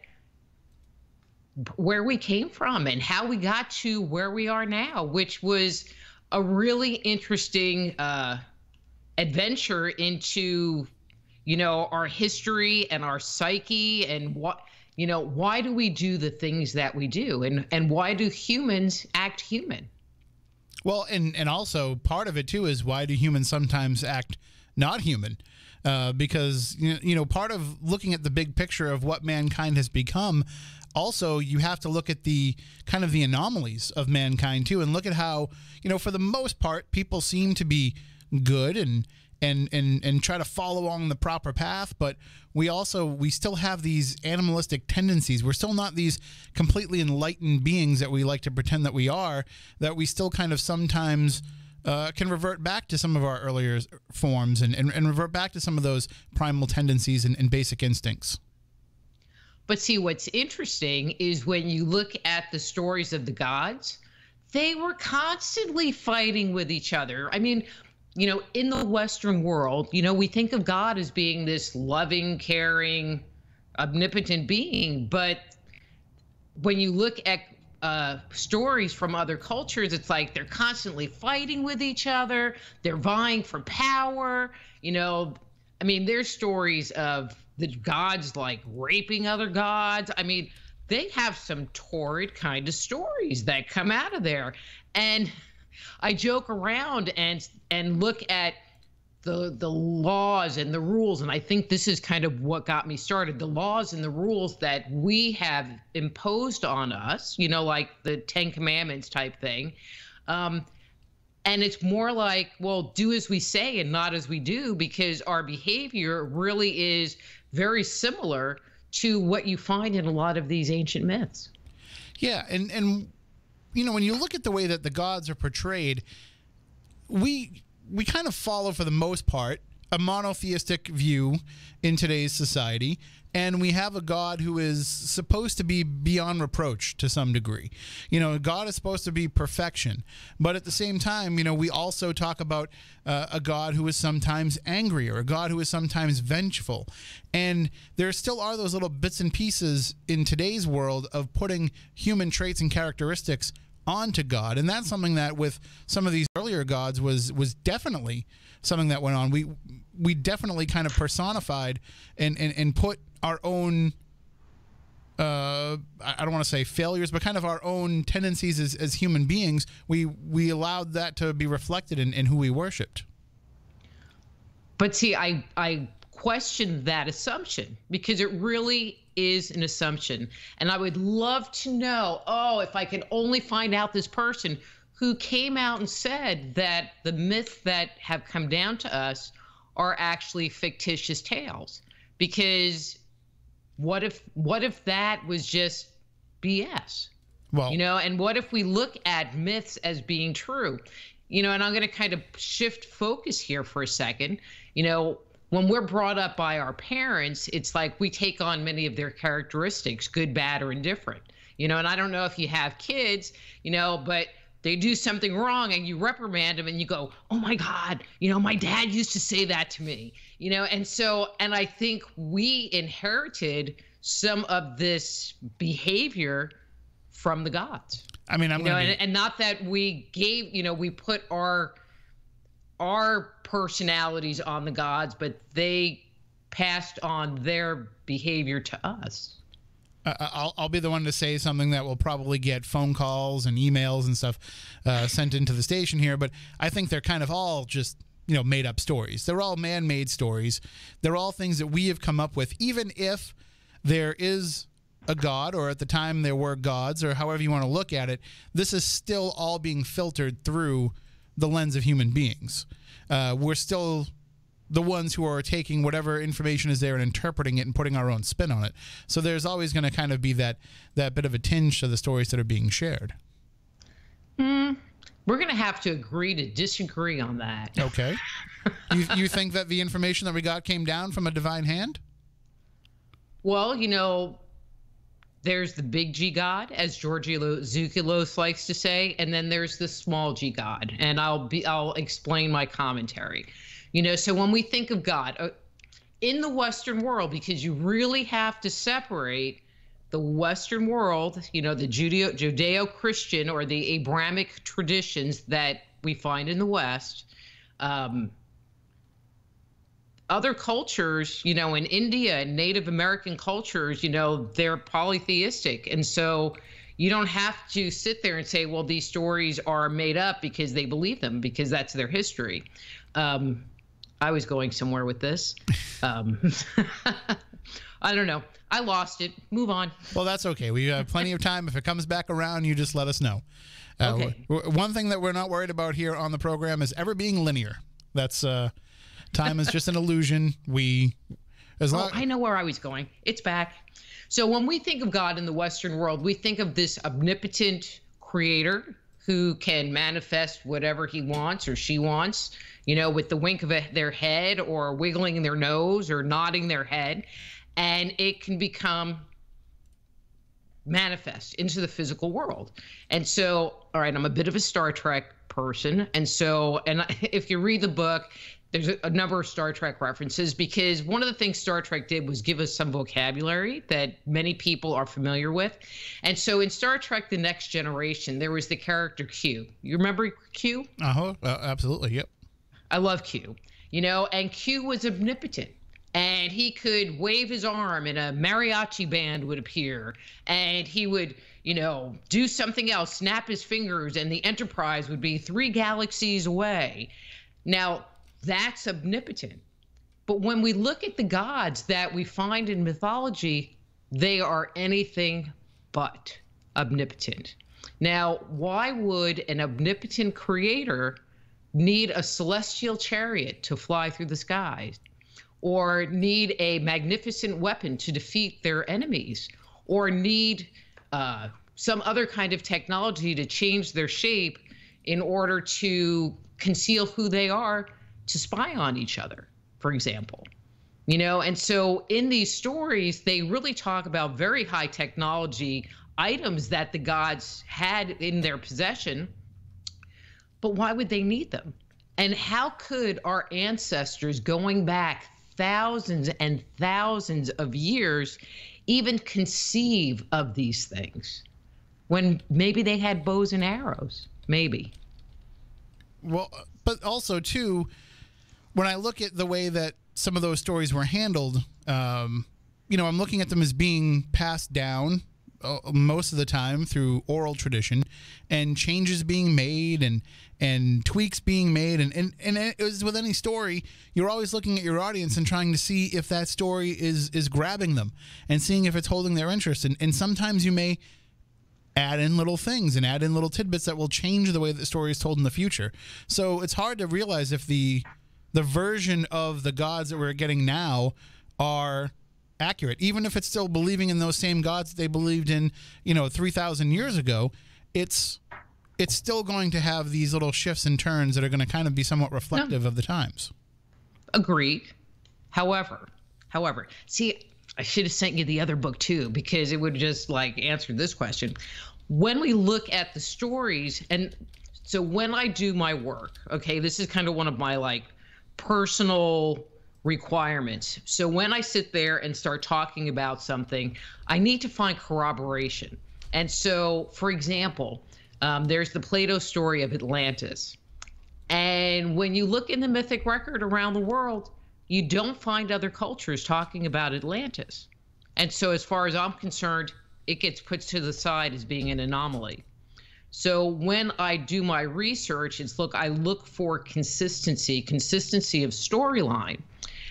where we came from and how we got to where we are now, which was a really interesting adventure into, our history and our psyche, and why do we do the things that we do, and why do humans act human? Well, and also part of it too is, why do humans sometimes act not human? Because part of looking at the big picture of what mankind has become, also you have to look at the kind of the anomalies of mankind too, and look at how, for the most part, people seem to be good and try to follow along the proper path, but we still have these animalistic tendencies. We're still not these completely enlightened beings that we like to pretend that we are, that we still kind of sometimes can revert back to some of our earlier forms and revert back to some of those primal tendencies and basic instincts. But see, what's interesting is when you look at the stories of the gods, they were constantly fighting with each other. I mean, in the Western world, we think of God as being this loving, caring, omnipotent being. But when you look at stories from other cultures, it's like they're constantly fighting with each other. They're vying for power. There's stories of the gods like raping other gods. I mean, they have some torrid kind of stories that come out of there. And I joke around and look at the laws and the rules, and I think this is kind of what got me started. The laws and the rules that we have imposed on us, like the 10 Commandments type thing. And it's more like, well, do as we say and not as we do, because our behavior really is very similar to what you find in a lot of these ancient myths. Yeah, and when you look at the way that the gods are portrayed, we kind of follow, for the most part, a monotheistic view in today's society, and we have a God who is supposed to be beyond reproach to some degree. God is supposed to be perfection, but at the same time, we also talk about a God who is sometimes angry, or a God who is sometimes vengeful, and there still are those little bits and pieces in today's world of putting human traits and characteristics onto God, and that's something that with some of these earlier gods was definitely something that went on. We definitely kind of personified and put our own I don't want to say failures, but kind of our own tendencies as human beings. We allowed that to be reflected in who we worshipped. But see, I questioned that assumption, because it really is an assumption. And I would love to know, if I could only find out this person who came out and said that the myths that have come down to us are actually fictitious tales. Because what if that was just BS? Well, And what if we look at myths as being true? And I'm going to kind of shift focus here for a second. When we're brought up by our parents, it's like we take on many of their characteristics, good, bad, or indifferent. And I don't know if you have kids, but they do something wrong and you reprimand them and you go, oh my God, my dad used to say that to me, and I think we inherited some of this behavior from the gods. I mean, and not that we gave, we put our personalities on the gods, but they passed on their behavior to us. I'll be the one to say something that will probably get phone calls and emails and stuff sent into the station here, but I think they're kind of all just, made up stories. They're all man-made stories. They're all things that we have come up with, even if there is a god, or at the time there were gods, or however you want to look at it. This is still all being filtered through the lens of human beings. We're still the ones who are taking whatever information is there and interpreting it and putting our own spin on it. So there's always going to kind of be that bit of a tinge to the stories that are being shared. We're going to have to agree to disagree on that. Okay. You think that the information that we got came down from a divine hand? Well, there's the big G God, as Georgi Zoukilos likes to say, and then there's the small G God, and I'll explain my commentary. So when we think of God in the Western world, because you really have to separate the Western world, the Judeo-Christian or the Abrahamic traditions that we find in the West. Other cultures, in India and Native American cultures, they're polytheistic. And so you don't have to sit there and say, well, these stories are made up because they believe them, because that's their history. I was going somewhere with this. I don't know. I lost it. Move on. Well, that's okay. We have plenty of time. If it comes back around, you just let us know. Okay. One thing that we're not worried about here on the program is ever being linear. That's time is just an illusion. I know where I was going. It's back. So when we think of God in the Western world, we think of this omnipotent creator who can manifest whatever he wants or she wants, with the wink of their head or wiggling their nose or nodding their head. And it can become manifest into the physical world. And so, all right, I'm a bit of a Star Trek person. And if you read the book, there's a number of Star Trek references, because one of the things Star Trek did was give us some vocabulary that many people are familiar with. And so in Star Trek The Next Generation, there was the character Q. You remember Q? Absolutely, yep. I love Q. And Q was omnipotent. And he could wave his arm and a mariachi band would appear, and he would, do something else, snap his fingers, and the Enterprise would be 3 galaxies away. Now, that's omnipotent. But when we look at the gods that we find in mythology, they are anything but omnipotent. Now, why would an omnipotent creator need a celestial chariot to fly through the skies? Or need a magnificent weapon to defeat their enemies, or need some other kind of technology to change their shape in order to conceal who they are, to spy on each other, for example. And so in these stories, they really talk about very high technology items that the gods had in their possession, but why would they need them? And how could our ancestors, going back thousands and thousands of years, even conceive of these things when maybe they had bows and arrows? Maybe. Well, but also too, when I look at the way that some of those stories were handled, I'm looking at them as being passed down most of the time through oral tradition, and changes being made and tweaks being made, and it was with any story, you're always looking at your audience and trying to see if that story is grabbing them and seeing if it's holding their interest, and sometimes you may add in little things and add in little tidbits that will change the way that the story is told in the future. So it's hard to realize if the version of the gods that we're getting now are accurate, even if it's still believing in those same gods that they believed in, 3,000 years ago. It's still going to have these little shifts and turns that are going to kind of be somewhat reflective of the times. Agreed. However, see, I should have sent you the other book too, because it would just answer this question. When we look at the stories, and so when I do my work, okay, this is kind of one of my personal requirements. So when I sit there and start talking about something, I need to find corroboration. And so, for example, there's the Plato story of Atlantis. And when you look in the mythic record around the world, you don't find other cultures talking about Atlantis. And so as far as I'm concerned, it gets put to the side as being an anomaly. So when I do my research, I look for consistency of storyline.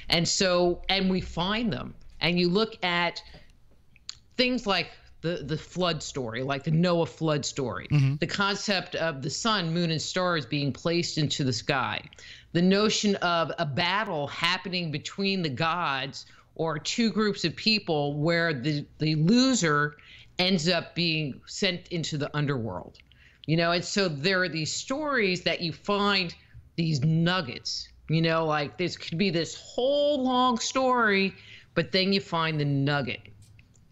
And we find them. And you look at things like the flood story, like the Noah flood story, the concept of the sun, moon, and stars being placed into the sky, the notion of a battle happening between the gods or two groups of people where the loser ends up being sent into the underworld. And so there are these stories that you find, these nuggets, this could be this whole long story, but then you find the nugget.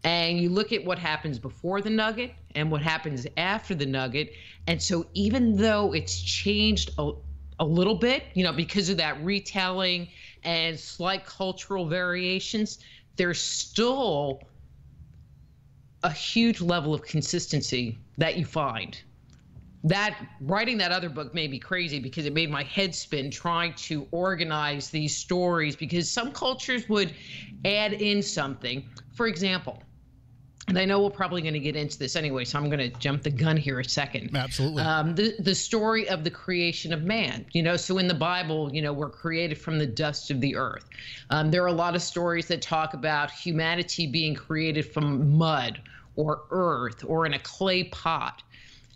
And you look at what happens before the nugget and what happens after the nugget. And so even though it's changed a little bit, because of that retelling and slight cultural variations, there's still a huge level of consistency that you find. That writing that other book made me crazy because it made my head spin trying to organize these stories, because some cultures would add in something. For example, and I know we're probably going to get into this anyway, so I'm going to jump the gun here a second. Absolutely. The story of the creation of man, so in the Bible, we're created from the dust of the earth. There are a lot of stories that talk about humanity being created from mud or earth or in a clay pot.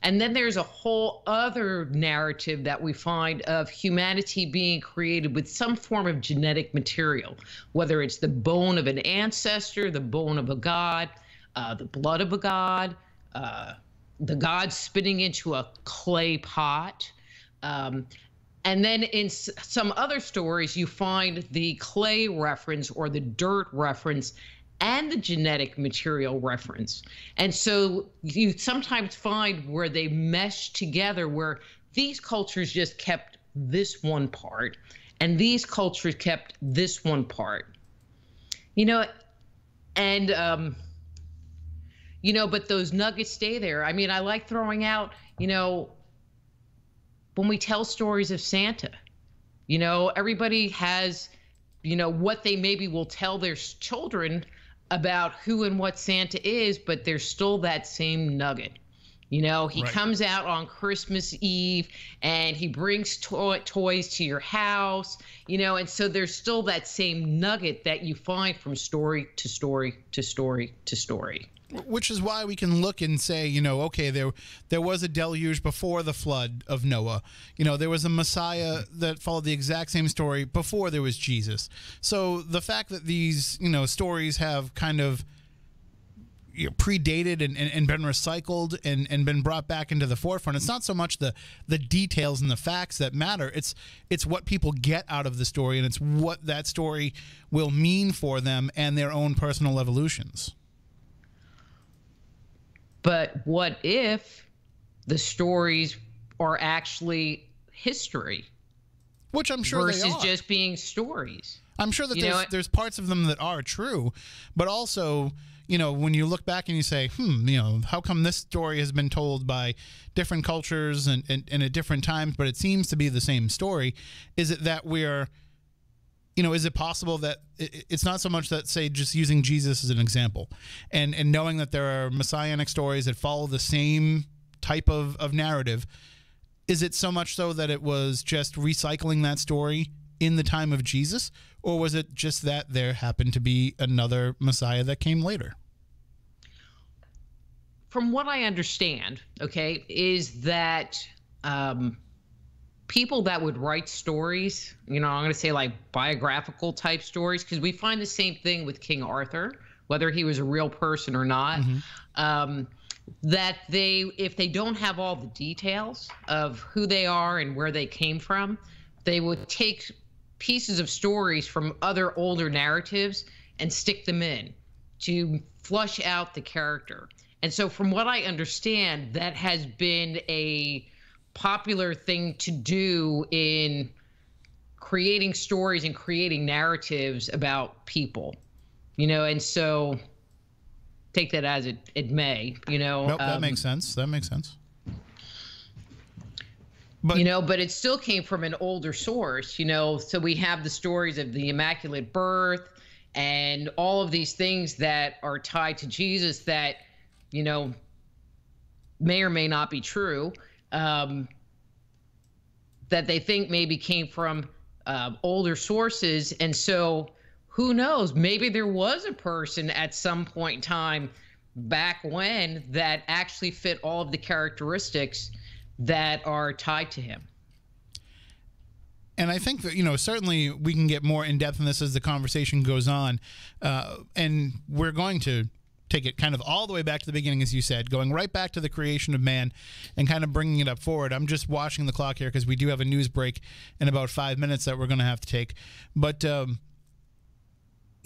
And then there's a whole other narrative that we find of humanity being created with some form of genetic material, whether it's the bone of an ancestor, the bone of a god, the blood of a god, the god spitting into a clay pot. And then in some other stories, you find the clay reference or the dirt reference and the genetic material reference. And so you sometimes find where they mesh together, where these cultures just kept this one part and these cultures kept this one part. But those nuggets stay there. I mean, I like throwing out, when we tell stories of Santa, everybody has, what they maybe will tell their children about who and what Santa is, but there's still that same nugget. He right. comes out on Christmas Eve and he brings toys to your house, and so there's still that same nugget that you find from story to story to story to story. Which is why we can look and say, okay, there was a deluge before the flood of Noah. There was a Messiah that followed the exact same story before there was Jesus. So the fact that these, stories have kind of predated and been recycled and been brought back into the forefront, it's not so much the details and the facts that matter. It's what people get out of the story, and it's what that story will mean for them and their own personal evolutions. But what if the stories are actually history? Which I'm sure they are. Versus just being stories. I'm sure that there's parts of them that are true, but also, when you look back and you say, how come this story has been told by different cultures and at different times, but it seems to be the same story? Is it that we're, is it possible that it's not so much that, say, just using Jesus as an example and knowing that there are messianic stories that follow the same type of narrative, is it so much so that it was just recycling that story in the time of Jesus, or was it just that there happened to be another Messiah that came later? From what I understand, is that people that would write stories, I'm going to say like biographical type stories, because we find the same thing with King Arthur, whether he was a real person or not, that if they don't have all the details of who they are and where they came from, they would take pieces of stories from other older narratives and stick them in to flush out the character. And so from what I understand, that has been a popular thing to do in creating stories and creating narratives about people, and so take that as it may, Nope, that makes sense. That makes sense. But, but it still came from an older source, so we have the stories of the Immaculate Birth and all of these things that are tied to Jesus that, may or may not be true, that they think maybe came from older sources. And so who knows, maybe there was a person at some point in time back when that actually fit all of the characteristics that are tied to him. And I think that, certainly we can get more in depth in this as the conversation goes on. And we're going to take it kind of all the way back to the beginning, as you said, going right back to the creation of man and kind of bringing it up forward. I'm just watching the clock here because we do have a news break in about 5 minutes that we're going to have to take. But,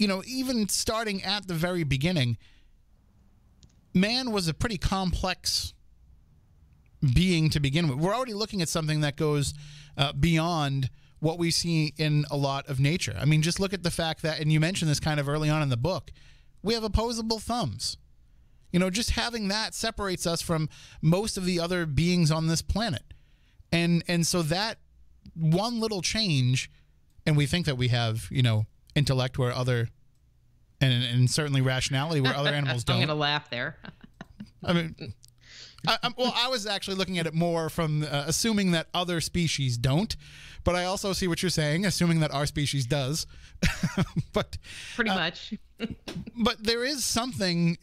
even starting at the very beginning, man was a pretty complex being to begin with. We're already looking at something that goes beyond what we see in a lot of nature. I mean, just look at the fact that, and you mentioned this kind of early on in the book, we have opposable thumbs. Just having that separates us from most of the other beings on this planet. And so that one little change, and we think that we have, intellect where other, and certainly rationality where other animals don't. I'm going to laugh there. I mean, I was actually looking at it more from assuming that other species don't, but I also see what you're saying, assuming that our species does. But pretty much. But there is something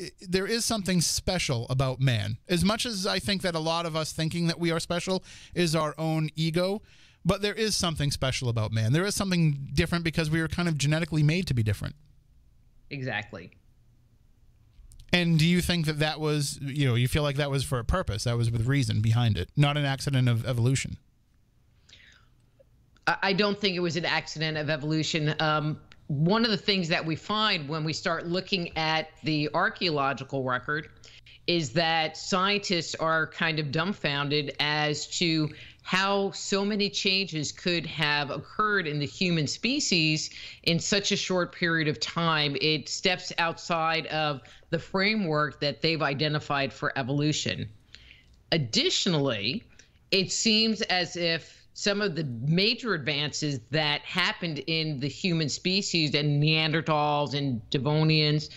special about man. As much as I think that a lot of us thinking that we are special is our own ego, but there is something special about man. There is something different because we were kind of genetically made to be different. Exactly. And do you think that was, you feel like that was for a purpose, that was with reason behind it, not an accident of evolution? I don't think it was an accident of evolution. One of the things that we find when we start looking at the archaeological record is that scientists are kind of dumbfounded as to how so many changes could have occurred in the human species in such a short period of time. It steps outside of the framework that they've identified for evolution. Additionally, it seems as if some of the major advances that happened in the human species and Neanderthals and Devonians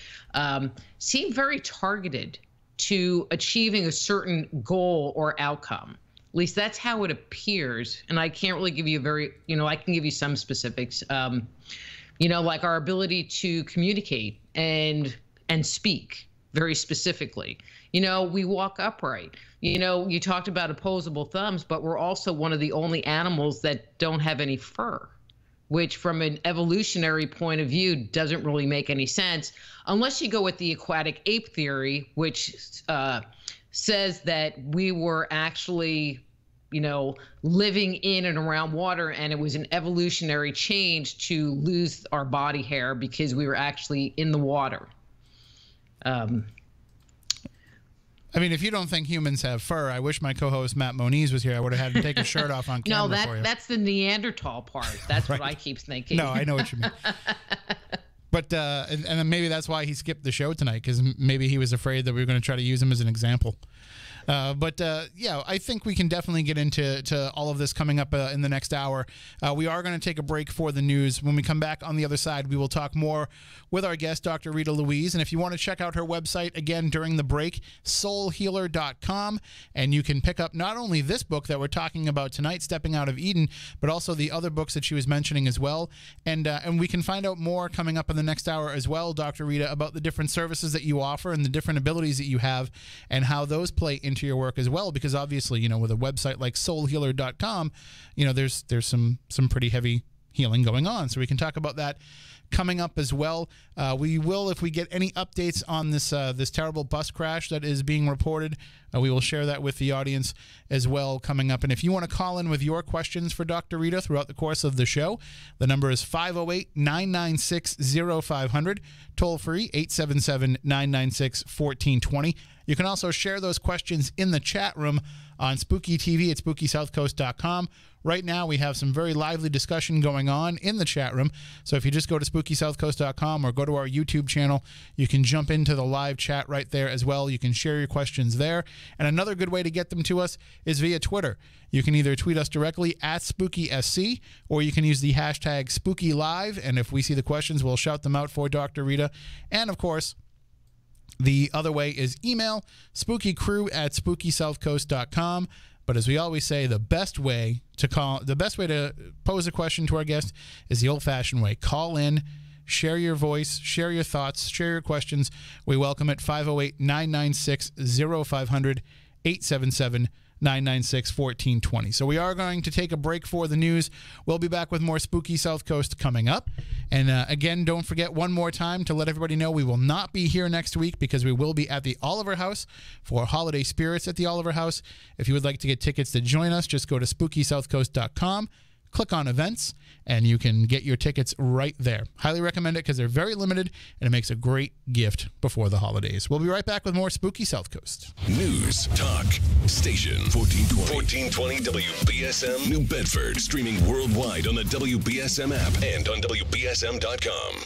seem very targeted to achieving a certain goal or outcome. At least that's how it appears. And I can't really give you I can give you some specifics, like our ability to communicate and speak very specifically. We walk upright. You talked about opposable thumbs, but we're also one of the only animals that don't have any fur, which from an evolutionary point of view doesn't really make any sense unless you go with the aquatic ape theory, which says that we were actually, living in and around water, and it was an evolutionary change to lose our body hair because we were actually in the water. I mean, if you don't think humans have fur, I wish my co-host Matt Moniz was here. I would have had him take his shirt off on camera for you. That's the Neanderthal part. That's right. What I keep thinking. No, I know what you mean. But and maybe that's why he skipped the show tonight, because maybe he was afraid that we were going to try to use him as an example. But I think we can definitely get into all of this coming up in the next hour. We are going to take a break for the news. When we come back on the other side, we will talk more with our guest, Dr. Rita Louise. And if you want to check out her website again during the break, soulhealer.com, and you can pick up not only this book that we're talking about tonight, Stepping Out of Eden, but also the other books that she was mentioning as well. And we can find out more coming up in the next hour as well, Dr. Rita, about the different services that you offer and the different abilities that you have and how those play into into your work as well, because obviously, with a website like soulhealer.com, there's some pretty heavy healing going on. So we can talk about that coming up as well. We will, if we get any updates on this terrible bus crash that is being reported, we will share that with the audience as well coming up. And if you want to call in with your questions for Dr. Rita throughout the course of the show, the number is 508-996-0500, toll free 877-996-1420. You can also share those questions in the chat room on Spooky TV at SpookySouthCoast.com. Right now, we have some very lively discussion going on in the chat room. So if you just go to SpookySouthCoast.com or go to our YouTube channel, you can jump into the live chat right there as well. You can share your questions there. And another good way to get them to us is via Twitter. You can either tweet us directly at SpookySC, or you can use the hashtag SpookyLive. And if we see the questions, we'll shout them out for Dr. Rita. And, of course, the other way is email spookycrew@SpookySouthCoast.com. But as we always say, the best way to pose a question to our guest is the old-fashioned way. Call in, share your voice, share your thoughts, share your questions. We welcome it. 508-996-0500, 877-996-1420. So we are going to take a break for the news. We'll be back with more Spooky South Coast coming up. And again, don't forget one more time to let everybody know we will not be here next week because we will be at the Oliver House for Holiday Spirits at the Oliver House. If you would like to get tickets to join us, just go to SpookySouthCoast.com, click on events, and you can get your tickets right there. Highly recommend it because they're very limited and it makes a great gift before the holidays. We'll be right back with more Spooky South Coast. News, talk, station 1420 WBSM New Bedford, streaming worldwide on the WBSM app and on WBSM.com.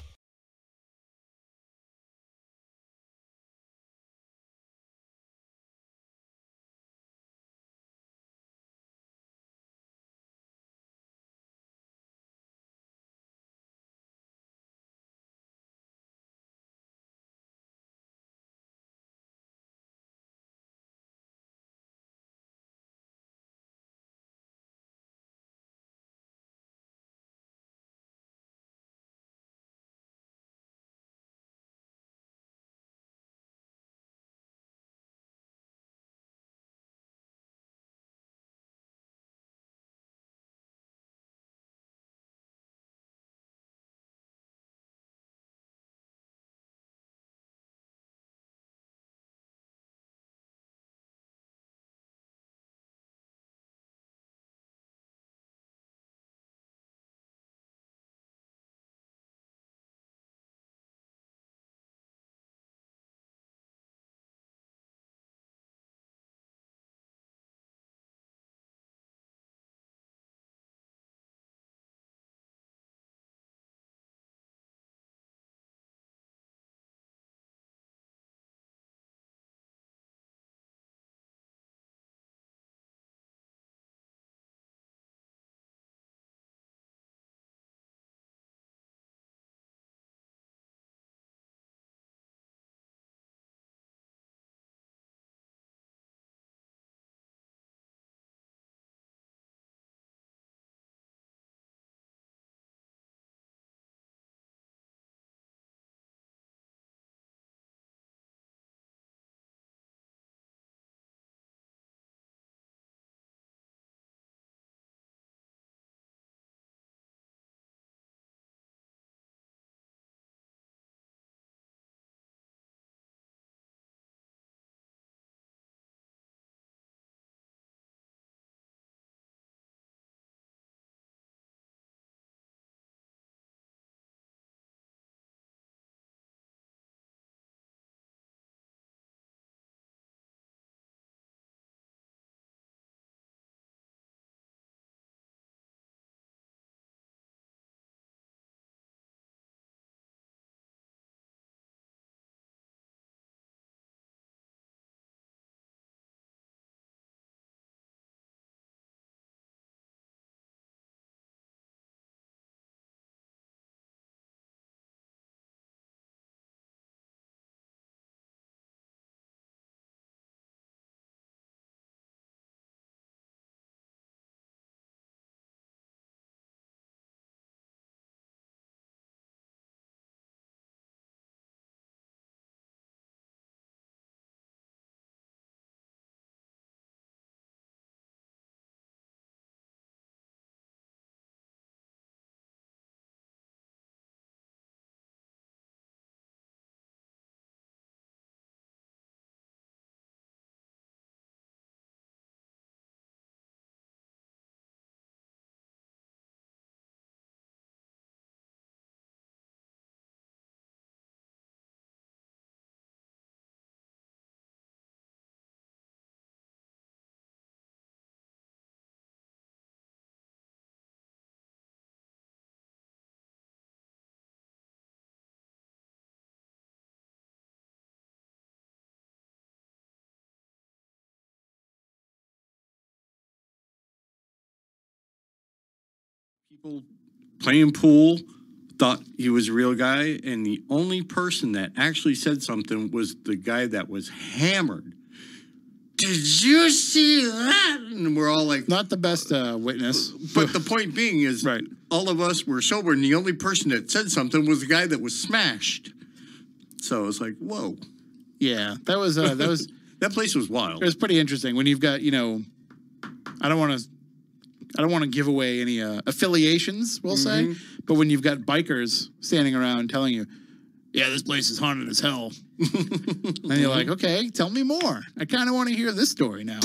People playing pool thought he was a real guy, and the only person that actually said something was the guy that was hammered. Did you see that? And we're all like, not the best witness. But the point being is, right, all of us were sober, and the only person that said something was the guy that was smashed. So it's like, whoa. Yeah, that was that place was wild. It was pretty interesting when you've got, I don't want to give away any affiliations, we'll say, but when you've got bikers standing around telling you, yeah, this place is haunted as hell. And you're like, okay, tell me more. I kind of want to hear this story now.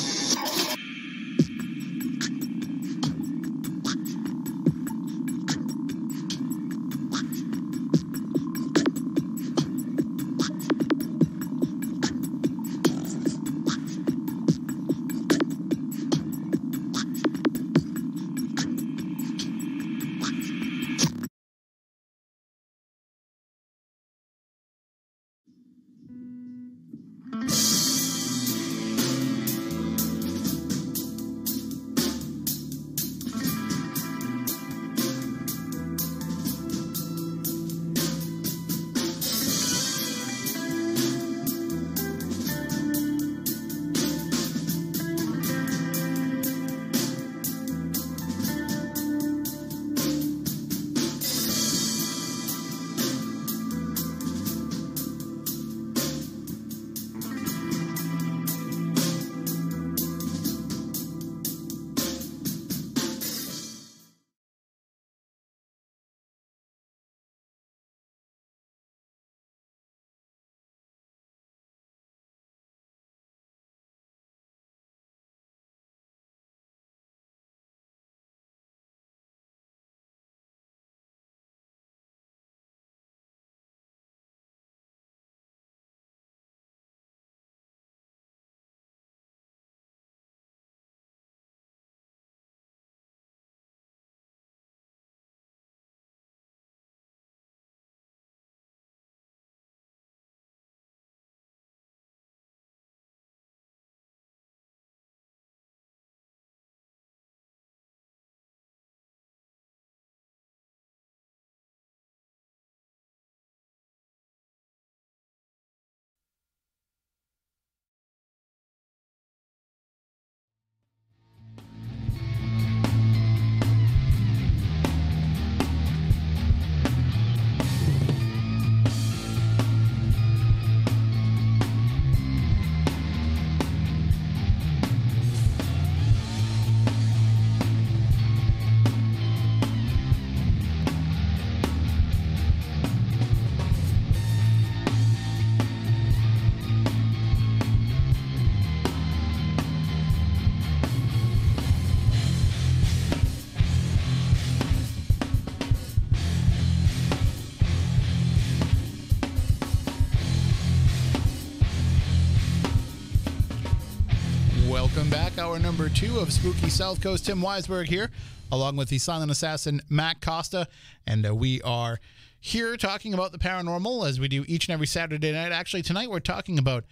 Welcome back. Hour number 2 of Spooky South Coast. Tim Weisberg here, along with the silent assassin, Matt Costa. And we are here talking about the paranormal, as we do each and every Saturday night. Actually, tonight we're talking about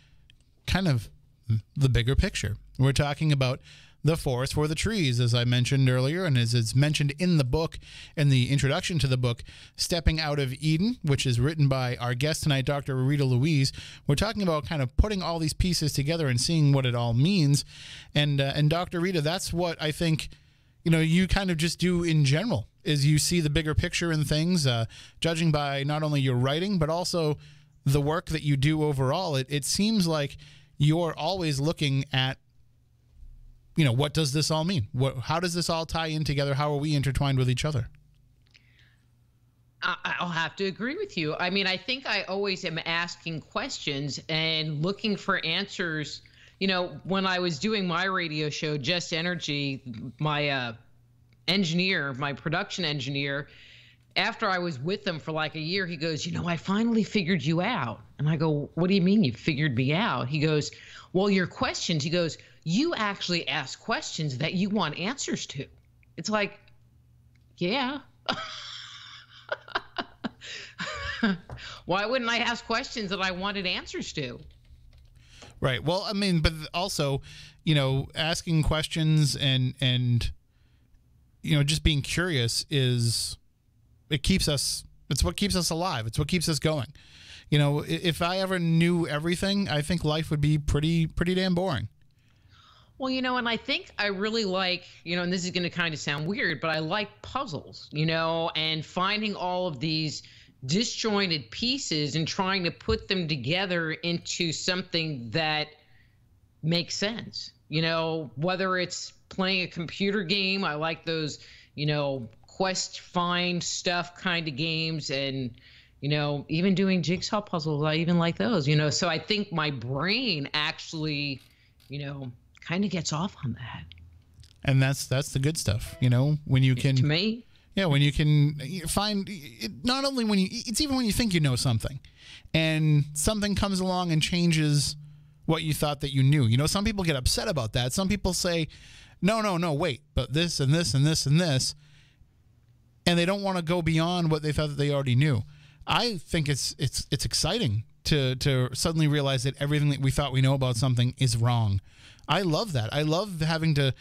kind of the bigger picture. We're talking about the forest for the trees, as I mentioned earlier, and as it's mentioned in the book, in the introduction to the book, Stepping Out of Eden, which is written by our guest tonight, Dr. Rita Louise. We're talking about kind of putting all these pieces together and seeing what it all means. And Dr. Rita, that's what I think, you kind of just do in general, is you see the bigger picture in things, judging by not only your writing, but also the work that you do overall. It seems like you're always looking at, what does this all mean? How does this all tie in together? How are we intertwined with each other? I'll have to agree with you. I mean, I think I always am asking questions and looking for answers. When I was doing my radio show, Just Energy, my my production engineer, after I was with them for like a year, he goes, I finally figured you out. And I go, what do you mean you figured me out? He goes, well, your questions, he goes, you actually ask questions that you want answers to. It's like, yeah. Why wouldn't I ask questions that I wanted answers to? Right. Well, I mean, but also, asking questions and just being curious it's what keeps us alive. It's what keeps us going. If I ever knew everything, I think life would be pretty damn boring. Well, and I think I really like, and this is going to kind of sound weird, but I like puzzles, and finding all of these disjointed pieces and trying to put them together into something that makes sense. Whether it's playing a computer game, I like those, quest find stuff kind of games, and even doing jigsaw puzzles, I even like those. So I think my brain actually kind of gets off on that. And that's the good stuff. When you can, to me, yeah, when you can find it, not only it's even when you think you know something and something comes along and changes what you thought that you knew. Some people get upset about that. Some people say, no, wait, but this and this and this and this. And they don't want to go beyond what they thought that they already knew. I think it's exciting to suddenly realize that everything that we thought we know about something is wrong. I love that. I love having to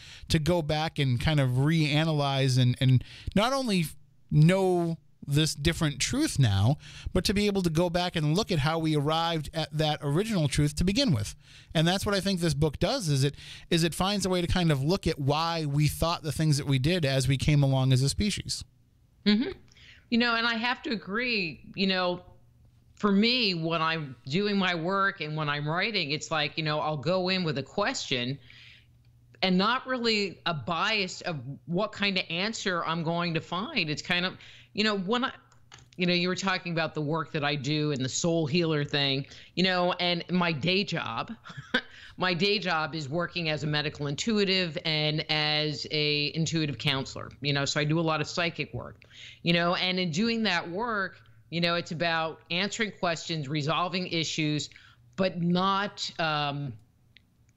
go back and kind of reanalyze and not only know this different truth now, but to be able to go back and look at how we arrived at that original truth to begin with. And that's what I think this book does, is it finds a way to kind of look at why we thought the things that we did as we came along as a species. Mm-hmm. And I have to agree, for me, when I'm doing my work and when I'm writing, it's like, I'll go in with a question and not really a bias of what kind of answer I'm going to find. It's kind of, when you were talking about the work that I do and the soul healer thing, and my day job, is working as a medical intuitive and as a intuitive counselor, so I do a lot of psychic work, and in doing that work, it's about answering questions, resolving issues, but not,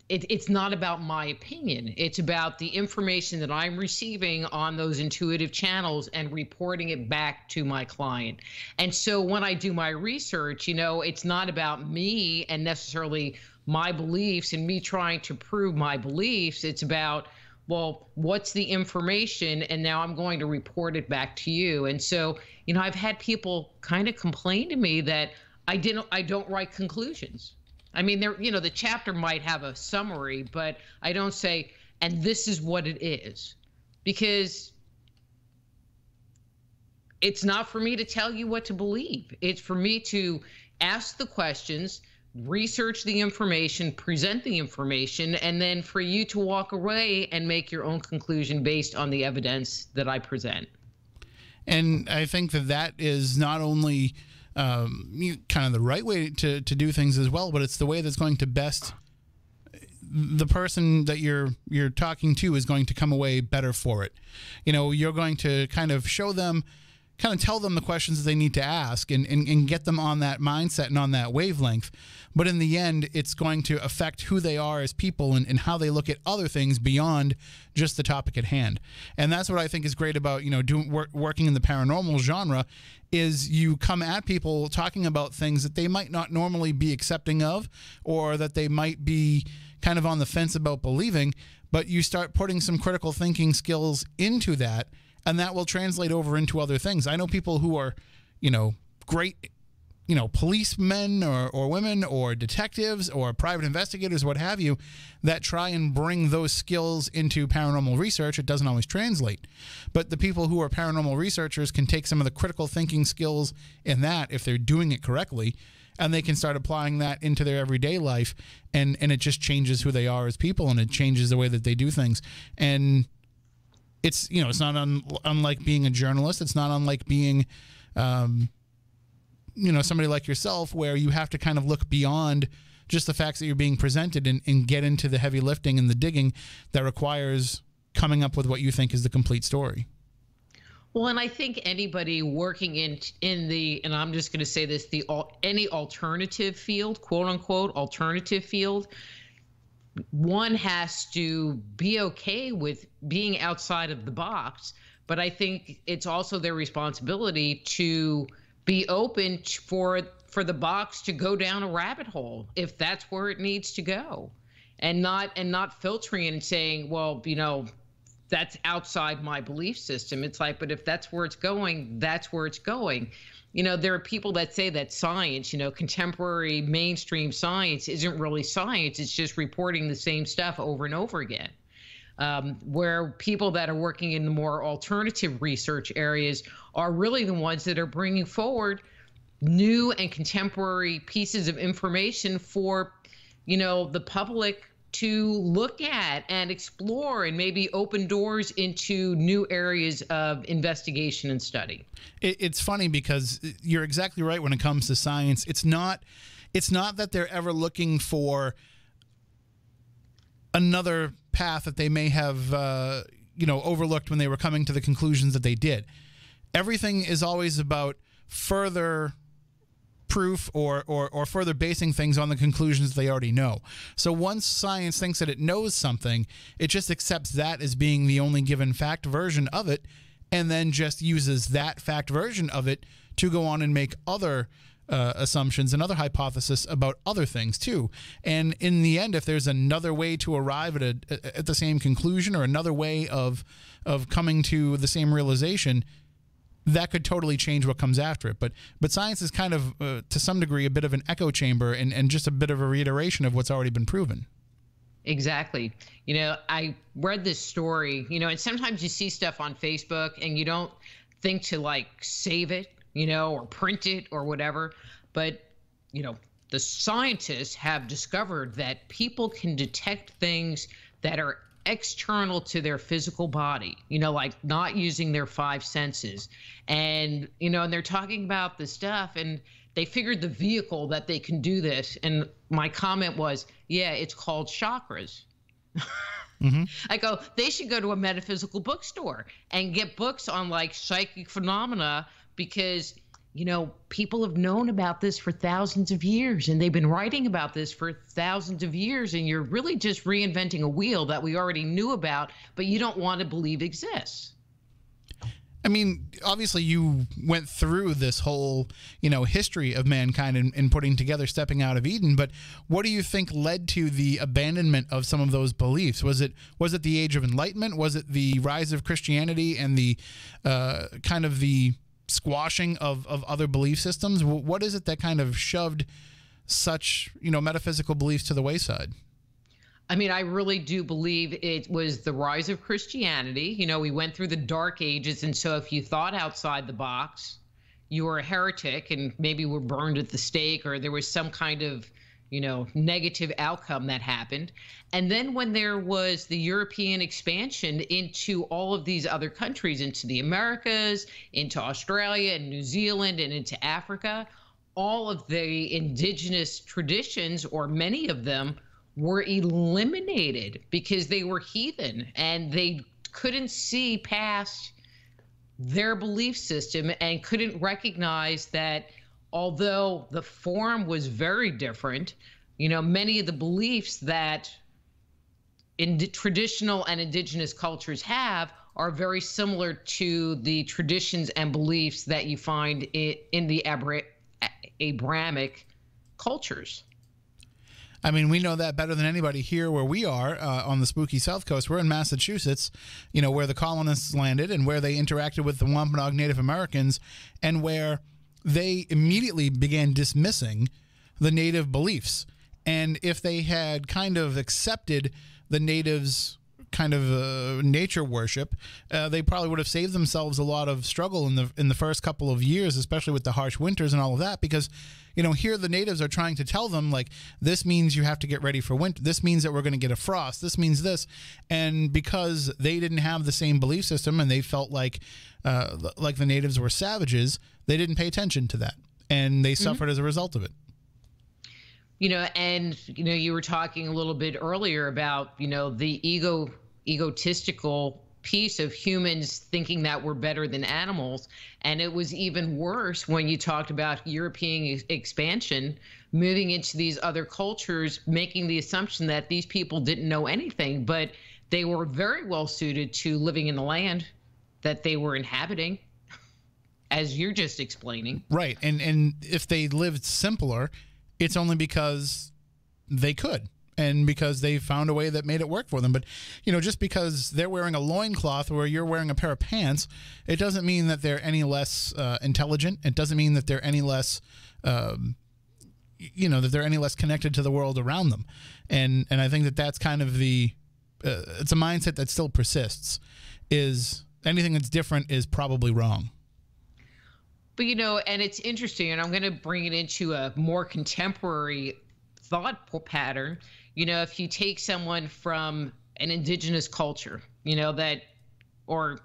it's not about my opinion. It's about the information that I'm receiving on those intuitive channels and reporting it back to my client. And so when I do my research, it's not about me and necessarily my beliefs and me trying to prove my beliefs. It's about, well, what's the information? And now I'm going to report it back to you. And so, I've had people kind of complain to me that I don't write conclusions. I mean, the chapter might have a summary, but I don't say, and this is what it is, because it's not for me to tell you what to believe. It's for me to ask the questions, research the information, present the information, and then for you to walk away and make your own conclusion based on the evidence that I present. And I think that is not only kind of the right way to do things as well, but it's the way that's going to best, the person that you're talking to is going to come away better for it. You're going to kind of show them, kind of tell them the questions that they need to ask and get them on that mindset and on that wavelength. But in the end, it's going to affect who they are as people and how they look at other things beyond just the topic at hand. And that's what I think is great about, working in the paranormal genre, is you come at people talking about things that they might not normally be accepting of, or that they might be kind of on the fence about believing, but you start putting some critical thinking skills into that, and that will translate over into other things. I know people who are, great, policemen or women or detectives or private investigators, what have you, that try and bring those skills into paranormal research. It doesn't always translate. But the people who are paranormal researchers can take some of the critical thinking skills in that, if they're doing it correctly, and they can start applying that into their everyday life, and it just changes who they are as people, and it changes the way that they do things. And it's, it's not unlike being a journalist. It's not unlike being, somebody like yourself, where you have to kind of look beyond just the facts that you're being presented and get into the heavy lifting and the digging that requires coming up with what you think is the complete story. Well, and I think anybody working in the, and I'm just going to say this, any alternative field, quote unquote, alternative field, one has to be okay with being outside of the box. But I think it's also their responsibility to be open for the box to go down a rabbit hole if that's where it needs to go, and not filtering it and saying, well, that's outside my belief system. It's like, but if that's where it's going, that's where it's going. You know, there are people that say that science, you know, contemporary mainstream science isn't really science. It's just reporting the same stuff over and over again. Where people that are working in the more alternative research areas are really the ones that are bringing forward new and contemporary pieces of information for, you know, the public to look at and explore and maybe open doors into new areas of investigation and study. It's funny because you're exactly right when it comes to science. It's not that they're ever looking for another path that they may have overlooked when they were coming to the conclusions that they did. Everything is always about further proof or further basing things on the conclusions they already know. So once science thinks that it knows something, it just accepts that as being the only given fact version of it, and then just uses that fact version of it to go on and make other assumptions and other hypotheses about other things too. And in the end, if there's another way to arrive at the same conclusion, or another way of coming to the same realization, that could totally change what comes after it. But science is kind of, to some degree, a bit of an echo chamber and just a bit of a reiteration of what's already been proven. Exactly. You know, I read this story, you know, and sometimes you see stuff on Facebook and you don't think to like save it, you know, or print it or whatever. But, you know, the scientists have discovered that people can detect things that are external to their physical body, you know, like not using their five senses. And, you know, and they're talking about this stuff, and they figured the vehicle that they can do this. And my comment was, yeah, it's called chakras. Mm-hmm. I go, they should go to a metaphysical bookstore and get books on like psychic phenomena, because, you know, people have known about this for thousands of years, and they've been writing about this for thousands of years. And you're really just reinventing a wheel that we already knew about, but you don't want to believe exists. I mean, obviously you went through this whole, you know, history of mankind in putting together Stepping Out of Eden, but what do you think led to the abandonment of some of those beliefs? Was it the Age of Enlightenment? Was it the rise of Christianity and the kind of the squashing of other belief systems? What is it that kind of shoved such, you know, metaphysical beliefs to the wayside? I mean, I really do believe it was the rise of Christianity. You know, we went through the Dark Ages, and so if you thought outside the box, you were a heretic and maybe were burned at the stake, or there was some kind of, you know, negative outcome that happened. And then when there was the European expansion into all of these other countries, into the Americas, into Australia and New Zealand, and into Africa, all of the indigenous traditions, or many of them, were eliminated because they were heathen and they couldn't see past their belief system and couldn't recognize that although the form was very different, you know, many of the beliefs that traditional and indigenous cultures have are very similar to the traditions and beliefs that you find in the Abrahamic cultures. I mean, we know that better than anybody here where we are on the spooky South Coast. We're in Massachusetts, you know, where the colonists landed and where they interacted with the Wampanoag Native Americans, and where they immediately began dismissing the native beliefs. And if they had kind of accepted the natives' kind of nature worship, they probably would have saved themselves a lot of struggle in the first couple of years, especially with the harsh winters and all of that, because, you know, here the natives are trying to tell them, like, this means you have to get ready for winter. This means that we're going to get a frost. This means this. And because they didn't have the same belief system and they felt like the natives were savages, they didn't pay attention to that. And they suffered as a result of it. You know, and, you know, you were talking a little bit earlier about, you know, the egotistical piece of humans thinking that we're better than animals. And it was even worse when you talked about European expansion, moving into these other cultures, making the assumption that these people didn't know anything, but they were very well suited to living in the land that they were inhabiting, as you're just explaining. Right. And if they lived simpler, it's only because they could. and because they found a way that made it work for them. But, just because they're wearing a loincloth where you're wearing a pair of pants, it doesn't mean that they're any less intelligent. It doesn't mean that they're any less, that they're any less connected to the world around them. And I think that that's kind of it's a mindset that still persists, is anything that's different is probably wrong. But, and it's interesting, and I'm going to bring it into a more contemporary thought pattern. If you take someone from an indigenous culture, or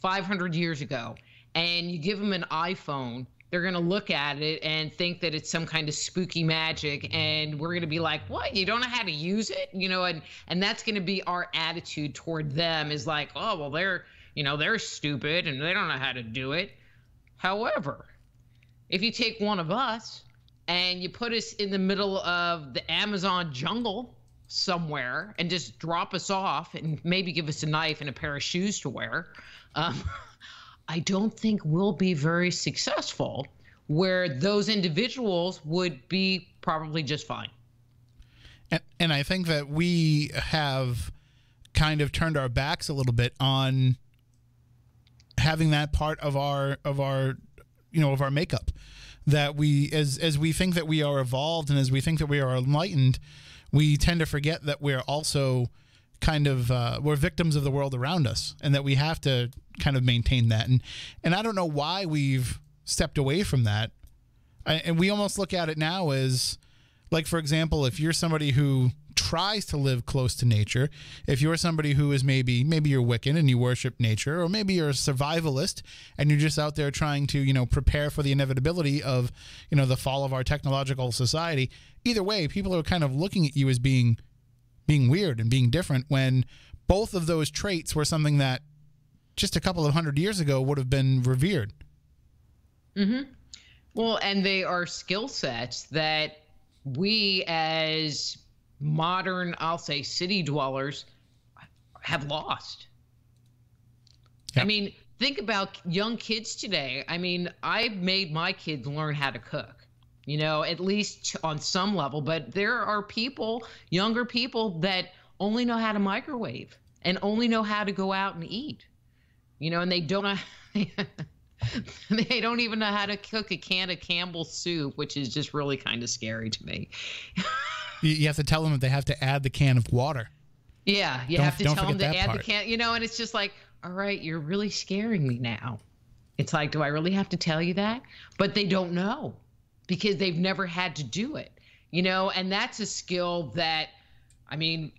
500 years ago, and you give them an iPhone, they're going to look at it and think that it's some kind of spooky magic, and we're going to be like, what, you don't know how to use it? And that's going to be our attitude toward them, is like, oh, well, they're stupid and they don't know how to do it. However, if you take one of us and you put us in the middle of the Amazon jungle somewhere and just drop us off and maybe give us a knife and a pair of shoes to wear, I don't think we'll be very successful, where those individuals would be probably just fine. And I think that we have kind of turned our backs a little bit on having that part of our makeup, that we, as we think that we are evolved and as we think that we are enlightened, we tend to forget that we're also kind of we're victims of the world around us, and that we have to kind of maintain that. And I don't know why we've stepped away from that. And we almost look at it now as, like, for example, if you're somebody who tries to live close to nature, if you're somebody who is maybe you're Wiccan and you worship nature, or maybe you're a survivalist and you're just out there trying to, prepare for the inevitability of, the fall of our technological society, either way, people are kind of looking at you as being weird and being different, when both of those traits were something that just a couple of 100 years ago would have been revered. Mm-hmm. Well, and they are skill sets that we as modern, I'll say, city dwellers have lost. Yep. I mean, think about young kids today. I mean, I made my kids learn how to cook, at least on some level, but there are people, younger people, that only know how to microwave and only know how to go out and eat, and they don't know, they don't even know how to cook a can of Campbell's soup, which is just really kind of scary to me. You have to tell them that they have to add the can of water. Yeah, you have to tell them to add the can, and it's just like, all right, you're really scaring me now. It's like, do I really have to tell you that? But they don't know, because they've never had to do it, and that's a skill that, I mean,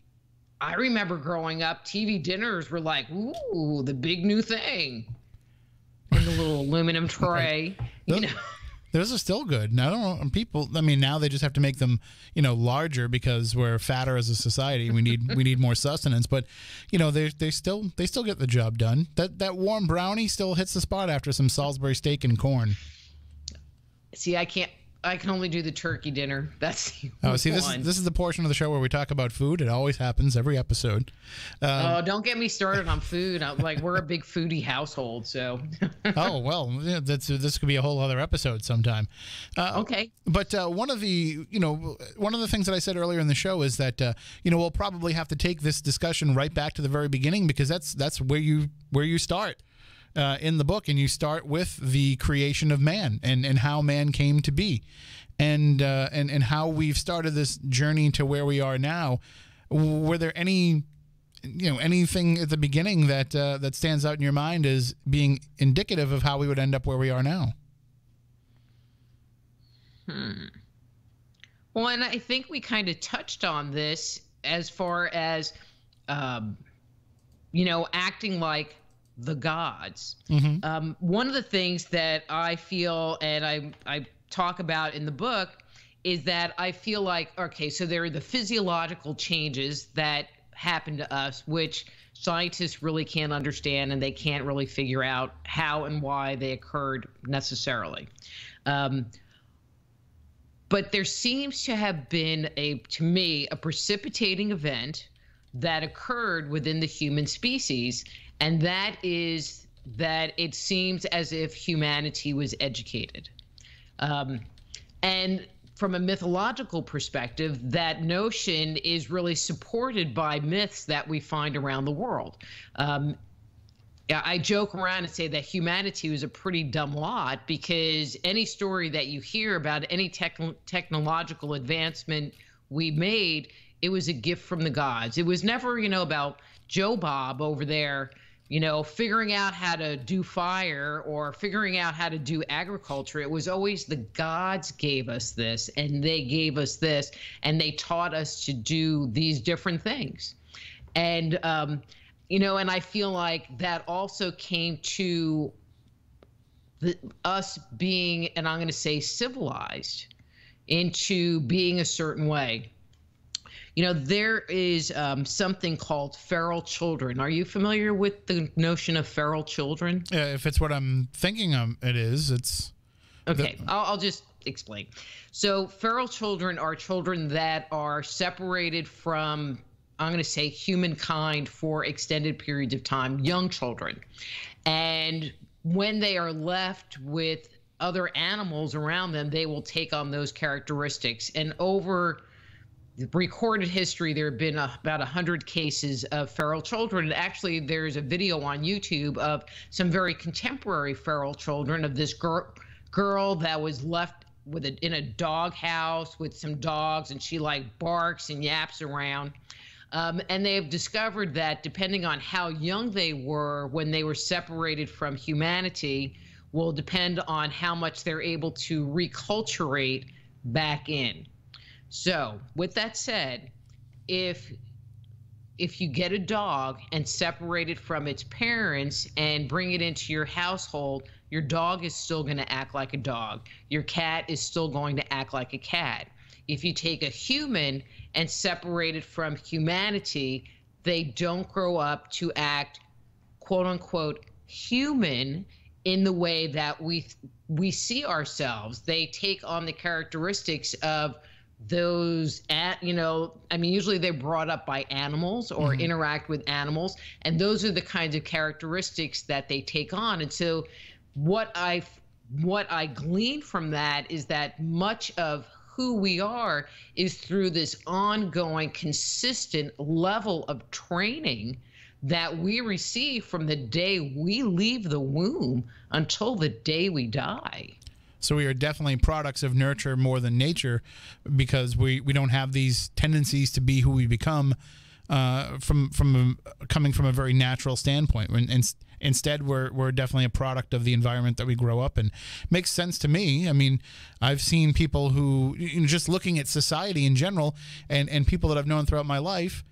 I remember growing up, TV dinners were like, ooh, the big new thing. In the little aluminum tray, Those are still good. Now, people, I mean, now they just have to make them, larger because we're fatter as a society. We need more sustenance. But, they still get the job done. That warm brownie still hits the spot after some Salisbury steak and corn. See, I can only do the turkey dinner. That's this is the portion of the show where we talk about food. It always happens every episode. Don't get me started on food. We're a big foodie household, so. Oh well, yeah, this could be a whole other episode sometime. Okay. But one of the things that I said earlier in the show is that we'll probably have to take this discussion right back to the very beginning, because that's where you start. In the book, and you start with the creation of man and how man came to be, and how we've started this journey to where we are now. Were there anything at the beginning that stands out in your mind as being indicative of how we would end up where we are now? Well, and I think we kind of touched on this as far as acting like the gods. Mm-hmm. One of the things that I feel, and I talk about in the book, is that I feel like, okay, so there are the physiological changes that happen to us, which scientists really can't understand, and they can't really figure out how and why they occurred necessarily. But there seems to have been, to me, a precipitating event that occurred within the human species, and that is that it seems as if humanity was educated. And from a mythological perspective, that notion is really supported by myths that we find around the world. I joke around and say that humanity was a pretty dumb lot, because any story that you hear about any technological advancement we made, it was a gift from the gods. It was never, about Joe Bob over there, figuring out how to do fire or figuring out how to do agriculture. It was always the gods gave us this, and they gave us this, and they taught us to do these different things. And, and I feel like that also came to us being, and I'm going to say civilized, into being a certain way. There is something called feral children. Are you familiar with the notion of feral children? Yeah, if it's what I'm thinking it is, it's... Okay, I'll just explain. So feral children are children that are separated from, I'm going to say, humankind for extended periods of time, young children. And when they are left with other animals around them, they will take on those characteristics. And over recorded history, there have been about 100 cases of feral children. And actually, there's a video on YouTube of some very contemporary feral children, of this girl that was left in a dog house with some dogs, and she barks and yaps around. And they have discovered that depending on how young they were when they were separated from humanity will depend on how much they're able to reculturate back in. So with that said, if you get a dog and separate it from its parents and bring it into your household, your dog is still going to act like a dog. Your cat is still going to act like a cat. If you take a human and separate it from humanity, they don't grow up to act, quote unquote, human in the way that we see ourselves. They take on the characteristics of those, usually they're brought up by animals or interact with animals, and those are the kinds of characteristics that they take on. And so what I glean from that is that much of who we are is through this ongoing, consistent level of training that we receive from the day we leave the womb until the day we die. So we are definitely products of nurture more than nature, because we don't have these tendencies to be who we become coming from a very natural standpoint. And instead, we're definitely a product of the environment that we grow up in. Makes sense to me. I mean, I've seen people who, just looking at society in general, and people that I've known throughout my life,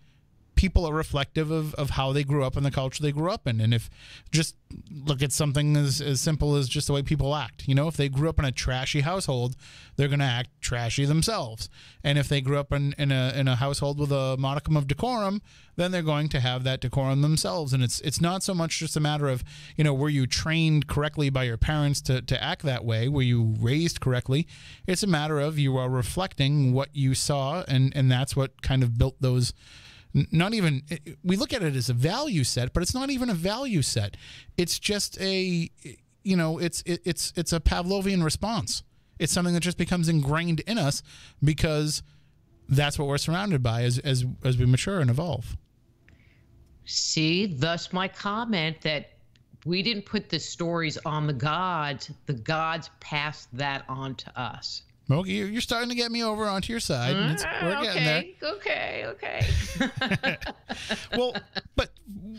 people are reflective of how they grew up and the culture they grew up in. And if just look at something as simple as just the way people act, if they grew up in a trashy household, they're going to act trashy themselves. And if they grew up in a household with a modicum of decorum, then they're going to have that decorum themselves. And it's not so much just a matter of, were you trained correctly by your parents to act that way? Were you raised correctly? It's a matter of you are reflecting what you saw, and that's what kind of built those. Not even, we look at it as a value set, but it's not even a value set. It's just a, it's a Pavlovian response. It's something that just becomes ingrained in us because that's what we're surrounded by as we mature and evolve. See, thus my comment that we didn't put the stories on the gods passed that on to us. Well, you're starting to get me over onto your side. And we're getting there. Okay. Well, but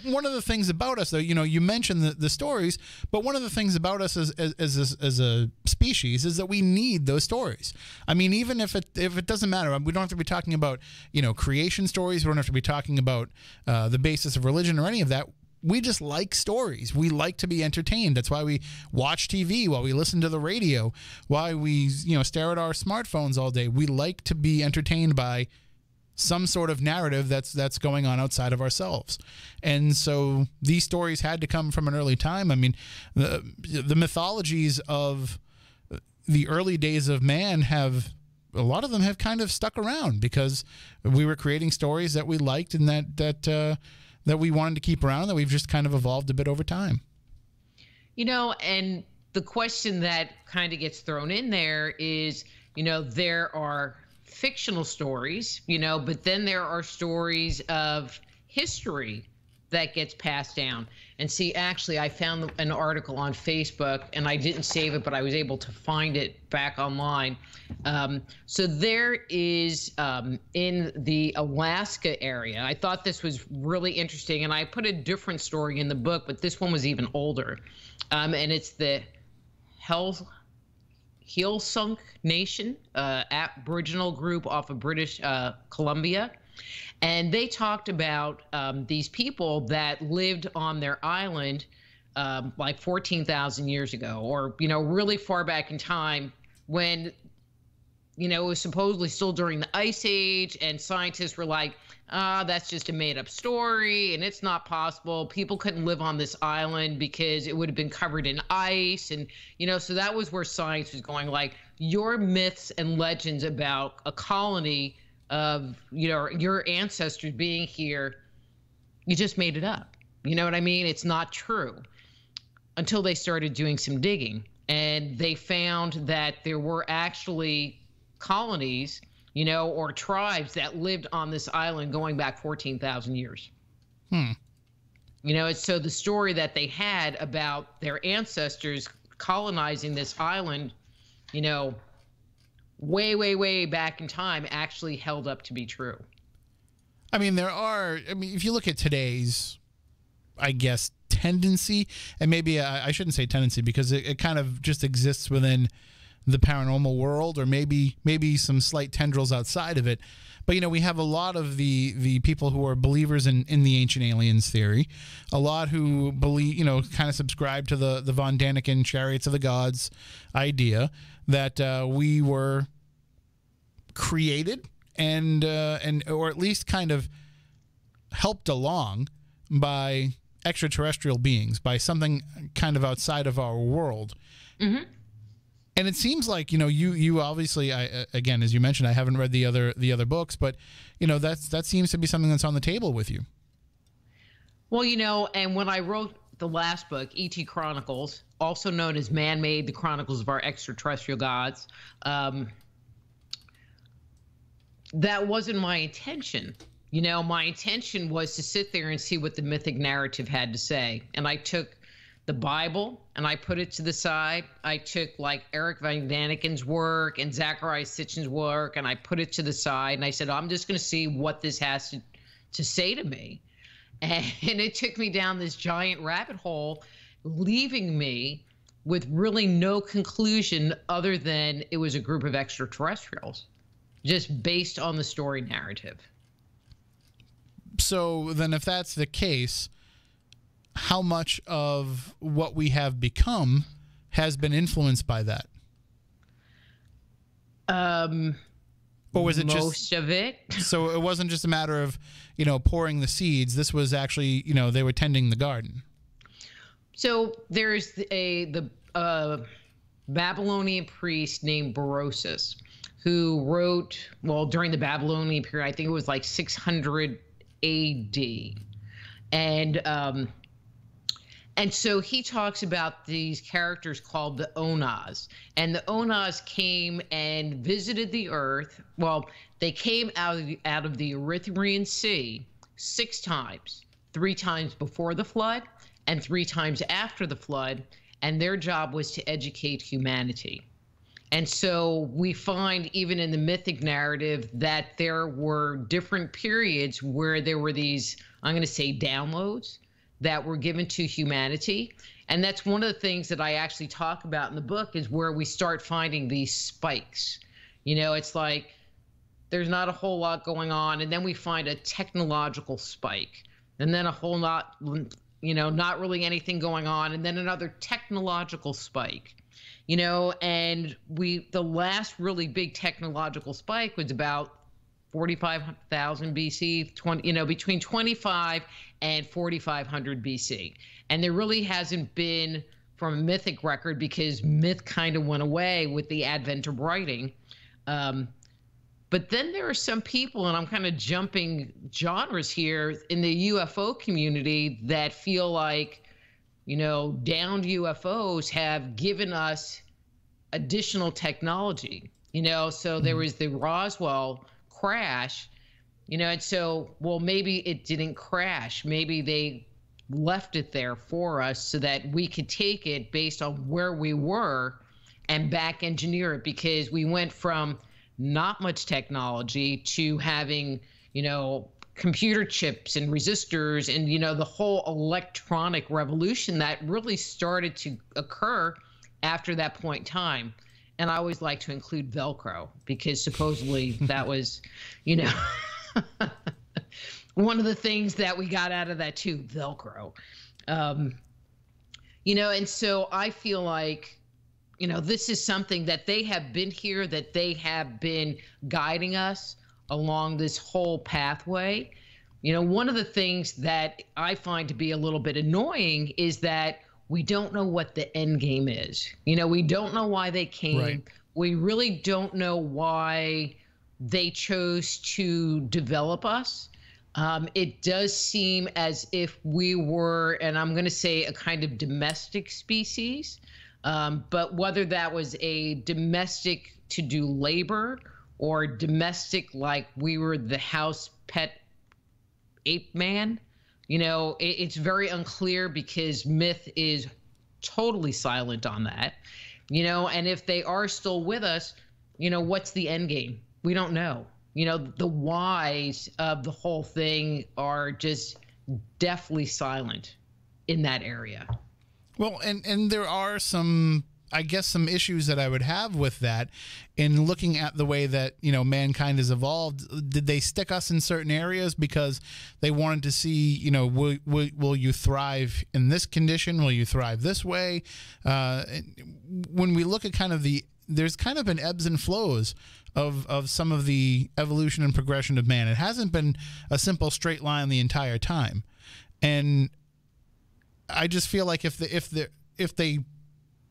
one of the things about us, though, you mentioned the stories, but one of the things about us as a species is that we need those stories. I mean, even if it doesn't matter, we don't have to be talking about, creation stories. We don't have to be talking about the basis of religion or any of that. We just like stories. We like to be entertained. That's why we watch TV, why we listen to the radio, why we, stare at our smartphones all day. We like to be entertained by some sort of narrative that's going on outside of ourselves. And so these stories had to come from an early time. I mean, the mythologies of the early days of man a lot of them have kind of stuck around because we were creating stories that we liked and that we wanted to keep around, that we've just kind of evolved a bit over time. And the question that kind of gets thrown in there is, there are fictional stories, but then there are stories of history that gets passed down. And see, actually, I found an article on Facebook, and I didn't save it, but I was able to find it back online. So there is, in the Alaska area, I thought this was really interesting, and I put a different story in the book, but this one was even older. And it's the Heilsunk Nation, Aboriginal group off of British Columbia. And they talked about these people that lived on their island like 14,000 years ago, or, really far back in time when, it was supposedly still during the Ice Age, and scientists were like, that's just a made-up story, and it's not possible. People couldn't live on this island because it would have been covered in ice. And, so that was where science was going, like, your myths and legends about a colony of your ancestors being here, you just made it up. You know what I mean? It's not true. Until they started doing some digging, and they found that there were actually colonies, or tribes that lived on this island going back 14,000 years. It's so the story that they had about their ancestors colonizing this island, way, way, way back in time actually held up to be true. I mean, if you look at today's, I guess, tendency, and maybe I shouldn't say tendency because it kind of just exists within the paranormal world, or maybe some slight tendrils outside of it. But, we have a lot of the people who are believers in the ancient aliens theory, a lot who believe, kind of subscribe to the Von Daniken Chariots of the Gods idea that we were created and or at least kind of helped along by extraterrestrial beings, by something kind of outside of our world. Mm-hmm. And it seems like, you obviously, again, as you mentioned, I haven't read the other books, but, that seems to be something that's on the table with you. Well, and when I wrote the last book, E.T. Chronicles, also known as Man-Made, the Chronicles of Our Extraterrestrial Gods, that wasn't my intention. My intention was to sit there and see what the mythic narrative had to say. And I took the Bible and I put it to the side. I took like Eric Von Daniken's work and Zachariah Sitchin's work, and I put it to the side, and I said, I'm just going to see what this has to say to me. And it took me down this giant rabbit hole, leaving me with really no conclusion other than it was a group of extraterrestrials, just based on the story narrative. So then if that's the case, how much of what we have become has been influenced by that? Or was it most of it? So it wasn't just a matter of, pouring the seeds. This was actually, they were tending the garden. So there's the Babylonian priest named Berosus, who wrote, during the Babylonian period, I think it was like 600 A.D. And so he talks about these characters called the Onas. And the Onas came and visited the earth. Well, they came out of the Erythraean Sea 6 times, 3 times before the flood and 3 times after the flood. And their job was to educate humanity. And so we find even in the mythic narrative that there were different periods where there were these, I'm going to say, downloads that were given to humanity. And that's one of the things that I actually talk about in the book, is where we start finding these spikes. It's like there's not a whole lot going on, and then we find a technological spike, and then a whole lot, not really anything going on, and then another technological spike. And the last really big technological spike was about 45,000 BC, between 25 and 4,500 BC. And there really hasn't been, from a mythic record, because myth kind of went away with the advent of writing. But then there are some people, and I'm kind of jumping genres here, in the UFO community that feel like, downed UFOs have given us additional technology. So there was the Roswell crash, and so, well, maybe it didn't crash. Maybe they left it there for us so that we could take it based on where we were and back engineer it, because we went from not much technology to having, computer chips and resistors and, the whole electronic revolution that really started to occur after that point in time. And I always like to include Velcro, because supposedly that was, one of the things that we got out of that too, Velcro. And so I feel like, this is something that they have been here, that they have been guiding us along this whole pathway. One of the things that I find to be a little bit annoying is that we don't know what the end game is. We don't know why they came. Right. We really don't know why they chose to develop us. It does seem as if we were, and I'm going to say, a kind of domestic species. But whether that was a domestic to do labor or domestic like we were the house pet ape man, it's very unclear, because myth is totally silent on that, and if they are still with us, what's the end game? We don't know. The whys of the whole thing are just definitely silent in that area. Well, and there are some issues that I would have with that in looking at the way that, mankind has evolved. Did they stick us in certain areas because they wanted to see, will you thrive in this condition? Will you thrive this way? When we look at there's kind of been ebbs and flows of some of the evolution and progression of man. It hasn't been a simple straight line the entire time. And I just feel like if they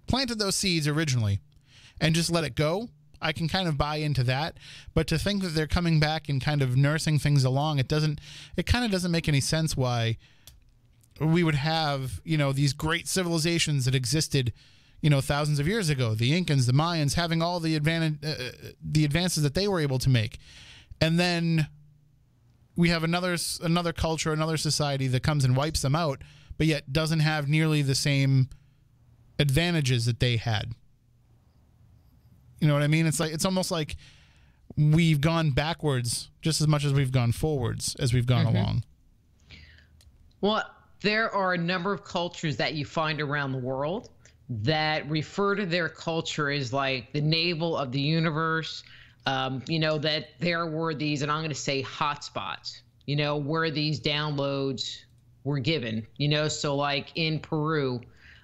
planted those seeds originally and just let it go, I can kind of buy into that. But to think that they're coming back and kind of nursing things along, it kind of doesn't make any sense why we would have, these great civilizations that existed, thousands of years ago, the Incans, the Mayans, having all the advances that they were able to make. And then we have another culture, another society that comes and wipes them out, but yet doesn't have nearly the same advantages that they had. You know what I mean? It's almost like we've gone backwards just as much as we've gone forwards as we've gone along. Well, there are a number of cultures that you find around the world that refer to their culture as like the navel of the universe. That there were these, and I'm going to say hotspots, where these downloads were given, so like in Peru,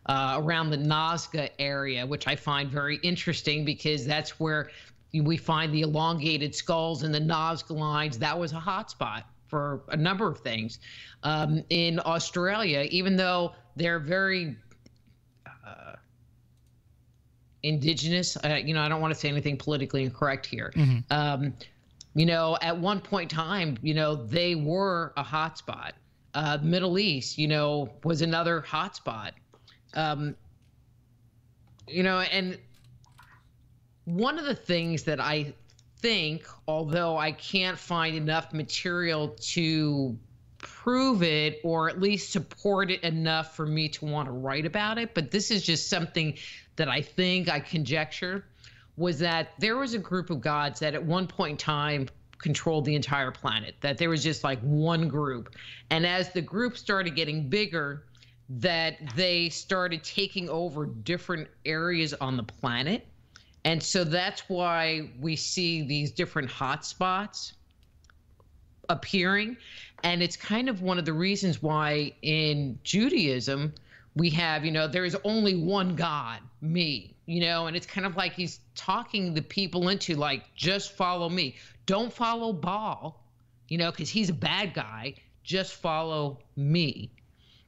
around the Nazca area, which I find very interesting, because that's where we find the elongated skulls and the Nazca lines. That was a hotspot for a number of things. In Australia, even though they're very indigenous, I don't want to say anything politically incorrect here. At one point in time, they were a hotspot. Middle East, was another hotspot. And one of the things that I think, although I can't find enough material to prove it or at least support it enough for me to want to write about it, but this is just something that I conjecture, was that there was a group of gods that at one point in time controlled the entire planet, that there was just like one group. And as the group started getting bigger, that they started taking over different areas on the planet. And so that's why we see these different hotspots appearing. And it's kind of one of the reasons why in Judaism we have, there is only one God, me, and it's kind of like he's talking the people into like, just follow me. Don't follow Baal, because he's a bad guy. Just follow me,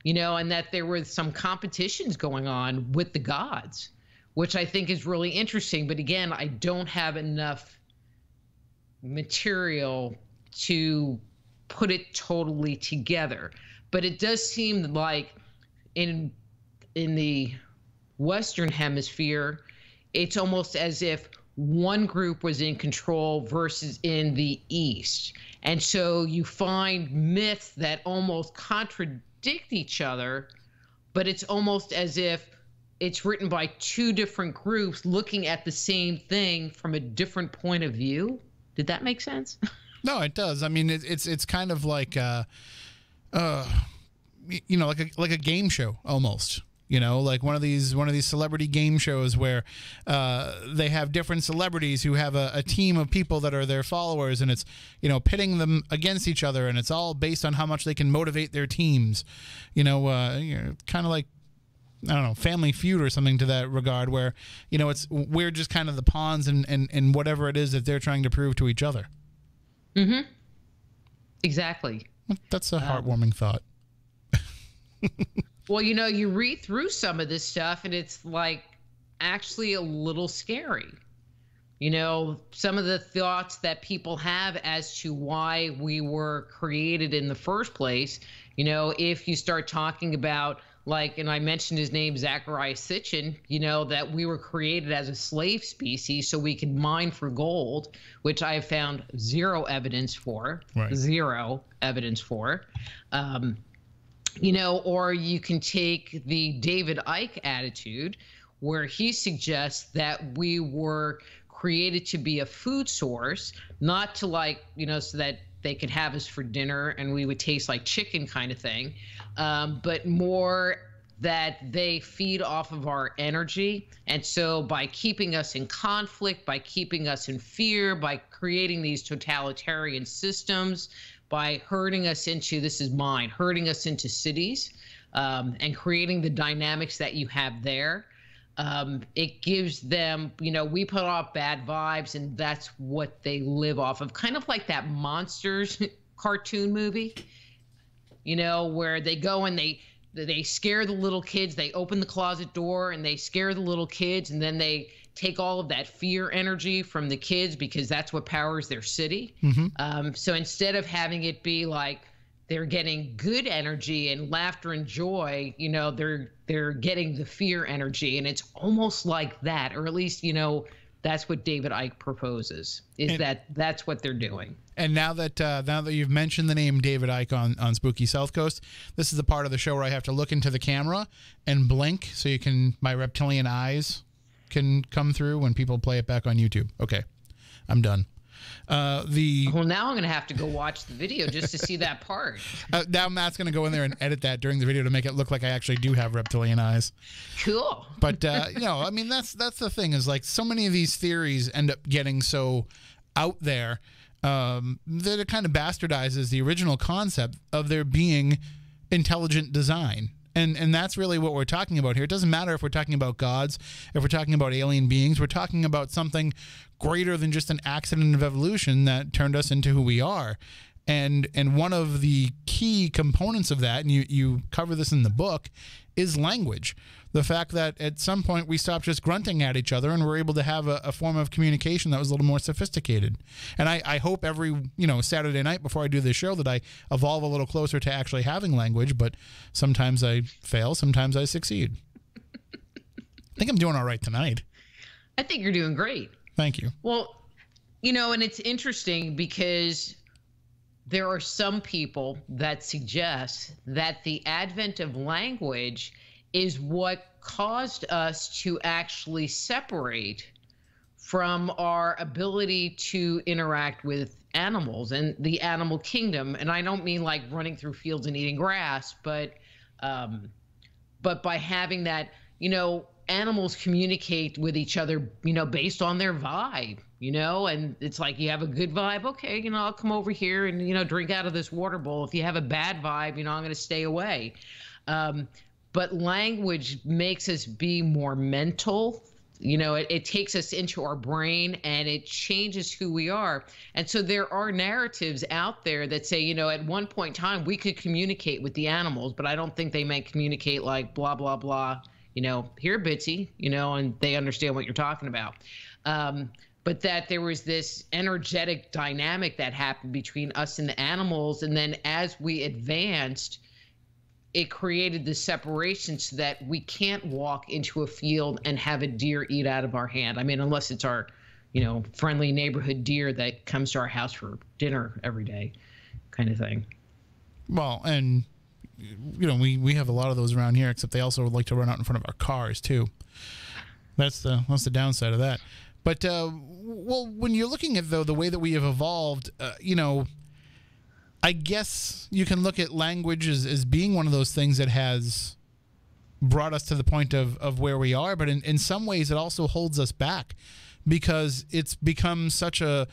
and that there were some competitions going on with the gods, which I think is really interesting. But again, I don't have enough material to put it totally together. But it does seem like in the Western Hemisphere, it's almost as if one group was in control versus in the East. And so you find myths that almost contradict each other, but it's almost as if it's written by two different groups looking at the same thing from a different point of view. Did that make sense? No, it does. I mean, it's kind of like, like a game show almost. Like one of these celebrity game shows where they have different celebrities who have a team of people that are their followers, and it's pitting them against each other, and it's all based on how much they can motivate their teams. Kind of like, I don't know, Family Feud or something to that regard, where we're just kind of the pawns and whatever it is that they're trying to prove to each other. Mm-hmm. Exactly. That's a heartwarming thought. Well, you read through some of this stuff and it's like actually a little scary. Some of the thoughts that people have as to why we were created in the first place, if you start talking about, like, and I mentioned his name, Zachariah Sitchin, that we were created as a slave species so we could mine for gold, which I have found zero evidence for. Right. Zero evidence for. Or you can take the David Icke attitude, where he suggests that we were created to be a food source, not to so that they could have us for dinner and we would taste like chicken kind of thing, but more that they feed off of our energy. And so by keeping us in conflict, by keeping us in fear, by creating these totalitarian systems, by herding us into, this is mine, herding us into cities, and creating the dynamics that you have there, it gives them, we put off bad vibes, and that's what they live off of. Kind of like that Monsters cartoon movie, where they go and they scare the little kids. They open the closet door and they scare the little kids, and then they take all of that fear energy from the kids because that's what powers their city. Mm-hmm. So instead of having it be like they're getting good energy and laughter and joy, they're getting the fear energy, and it's almost like that, or at least that's what David Icke proposes. That's what they're doing. And now that you've mentioned the name David Icke on Spooky South Coast, this is the part of the show where I have to look into the camera and blink so my reptilian eyes can come through when people play it back on YouTube. Okay, I'm done. Well, now I'm going to have to go watch the video just to see that part. Now Matt's going to go in there and edit that during the video to make it look like I actually do have reptilian eyes. Cool. But, I mean, that's the thing is, like, so many of these theories end up getting so out there that it kind of bastardizes the original concept of there being intelligent design. And that's really what we're talking about here. It doesn't matter if we're talking about gods, if we're talking about alien beings. We're talking about something greater than just an accident of evolution that turned us into who we are. And one of the key components of that, and you cover this in the book, is language. The fact that at some point we stopped just grunting at each other and we're able to have a form of communication that was a little more sophisticated. And I hope every Saturday night before I do this show that I evolve a little closer to actually having language, but sometimes I fail, sometimes I succeed. I think I'm doing all right tonight. I think you're doing great. Thank you. Well, and it's interesting because there are some people that suggest that the advent of language is what caused us to actually separate from our ability to interact with animals and the animal kingdom. And I don't mean like running through fields and eating grass, but by having that, animals communicate with each other, based on their vibe, and it's like, you have a good vibe. Okay. I'll come over here and, drink out of this water bowl. If you have a bad vibe, I'm going to stay away. But language makes us be more mental. It takes us into our brain and it changes who we are. And so there are narratives out there that say, at one point in time, we could communicate with the animals, but I don't think they may communicate like blah, blah, blah, here, Bitsy, and they understand what you're talking about. But that there was this energetic dynamic that happened between us and the animals. And then as we advanced, it created the separation so that we can't walk into a field and have a deer eat out of our hand. I mean, unless it's our, friendly neighborhood deer that comes to our house for dinner every day, kind of thing. Well, and we have a lot of those around here, except they also like to run out in front of our cars too. That's the downside of that. But well, when you're looking at the way that we have evolved, I guess you can look at language as being one of those things that has brought us to the point of where we are. But in some ways, it also holds us back, because it's become such a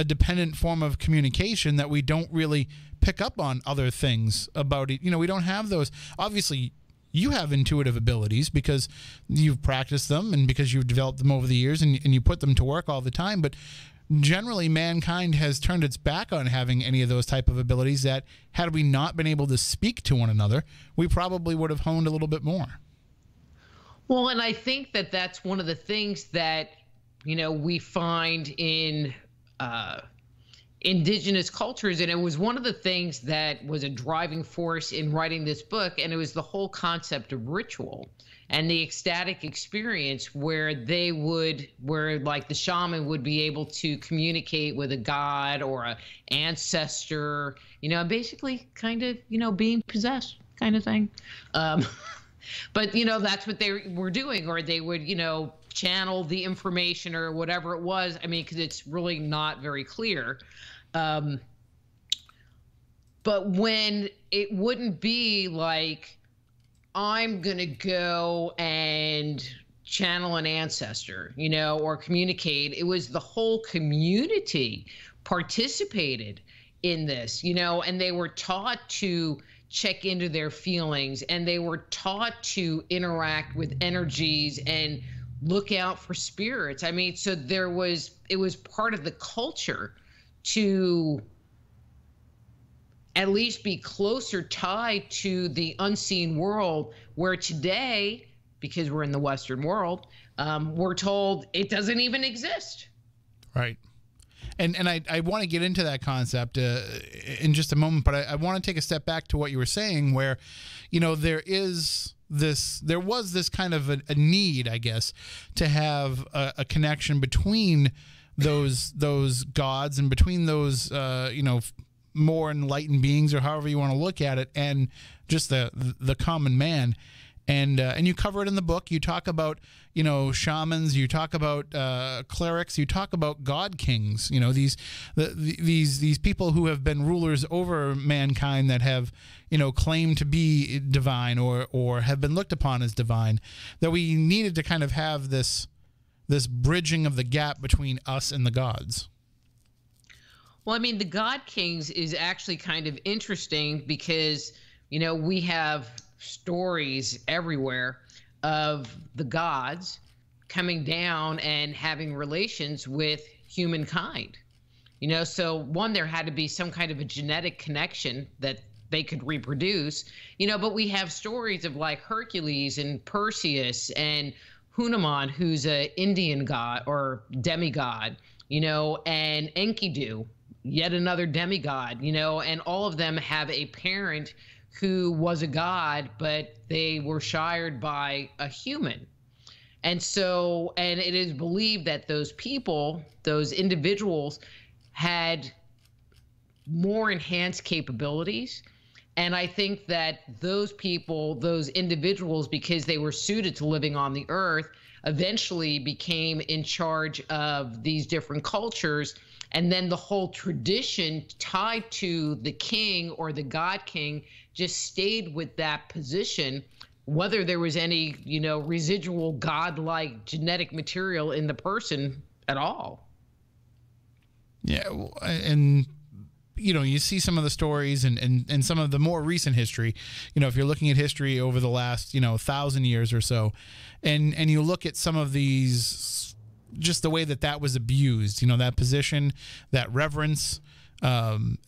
dependent form of communication that we don't really pick up on other things about it. We don't have those. Obviously, you have intuitive abilities because you've practiced them and because you've developed them over the years and you put them to work all the time. But generally, mankind has turned its back on having any of those type of abilities that, had we not been able to speak to one another, we probably would have honed a little bit more. Well, and I think that that's one of the things that we find in indigenous cultures, and it was one of the things that was a driving force in writing this book, and it was the whole concept of ritual and the ecstatic experience where like the shaman would be able to communicate with a god or an ancestor, basically kind of, being possessed kind of thing. But, that's what they were doing, or they would, channel the information or whatever it was. I mean, because it's really not very clear. But when it wouldn't be like, I'm going to go and channel an ancestor, or communicate, it was the whole community participated in this, and they were taught to check into their feelings, and they were taught to interact with energies and look out for spirits. I mean, so it was part of the culture to at least be closer tied to the unseen world, where today, because we're in the Western world, we're told it doesn't even exist. Right. And I want to get into that concept in just a moment, but I want to take a step back to what you were saying, where, there was this kind of a need, I guess, to have a connection between those gods and between those, more enlightened beings, or however you want to look at it, and just the common man. And you cover it in the book. You talk about, shamans. You talk about clerics. You talk about god kings. These people who have been rulers over mankind that have, claimed to be divine or have been looked upon as divine. That we needed to kind of have this bridging of the gap between us and the gods. Well, I mean, the god kings is actually kind of interesting because, we have stories everywhere of the gods coming down and having relations with humankind. So one, there had to be some kind of a genetic connection that they could reproduce, but we have stories of like Hercules and Perseus and Hanuman, who's an Indian god or demigod, and Enkidu, yet another demigod, and all of them have a parent who was a god, but they were shired by a human. And it is believed that those people, those individuals, had more enhanced capabilities. And I think that those people, those individuals, because they were suited to living on the earth, eventually became in charge of these different cultures. And then the whole tradition tied to the king or the god king just stayed with that position, whether there was any, residual godlike genetic material in the person at all. Yeah, and you see some of the stories and some of the more recent history, if you're looking at history over the last, 1,000 years or so, and you look at some of these, just the way that was abused, that position, that reverence, and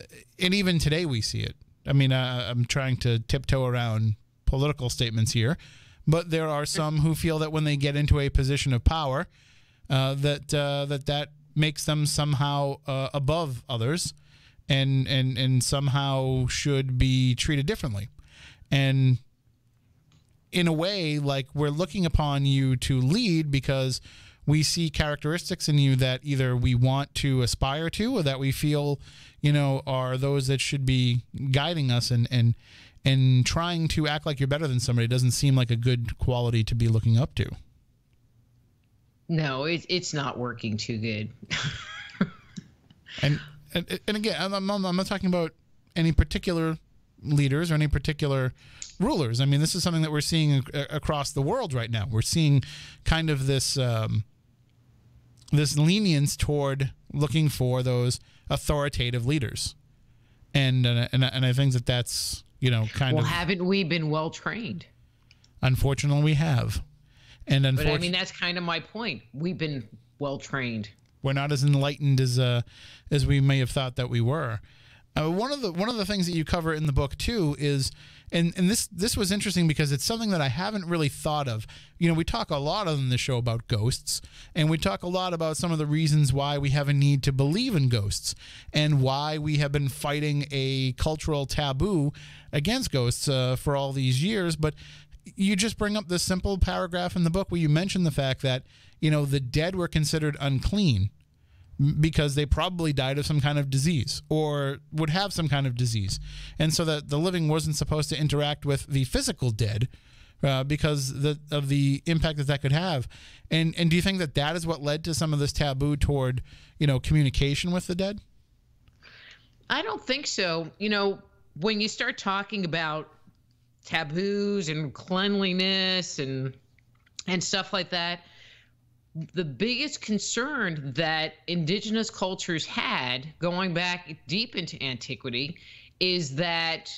even today we see it. I mean, I'm trying to tiptoe around political statements here, but there are some who feel that when they get into a position of power, that makes them somehow above others, and somehow should be treated differently. And in a way, like, we're looking upon you to lead because we see characteristics in you that either we want to aspire to or that we feel, are those that should be guiding us and trying to act like you're better than somebody doesn't seem like a good quality to be looking up to. No, it's not working too good. and again, I'm not talking about any particular leaders or any particular rulers. I mean, this is something that we're seeing across the world right now. We're seeing kind of this this lenience toward looking for those authoritative leaders, and I think that's kind of. Well, haven't we been well trained? Unfortunately, we have, but I mean that's kind of my point. We've been well trained. We're not as enlightened as we may have thought that we were. One of the things that you cover in the book too is, and this was interesting because it's something that I haven't really thought of. We talk a lot on the show about ghosts, and we talk a lot about some of the reasons why we have a need to believe in ghosts and why we have been fighting a cultural taboo against ghosts for all these years. But you just bring up this simple paragraph in the book where you mention the fact that the dead were considered unclean because they probably died of some kind of disease or would have some kind of disease. And so that the living wasn't supposed to interact with the physical dead because of the impact that could have. And do you think that is what led to some of this taboo toward, communication with the dead? I don't think so. When you start talking about taboos and cleanliness and stuff like that, the biggest concern that indigenous cultures had going back deep into antiquity is that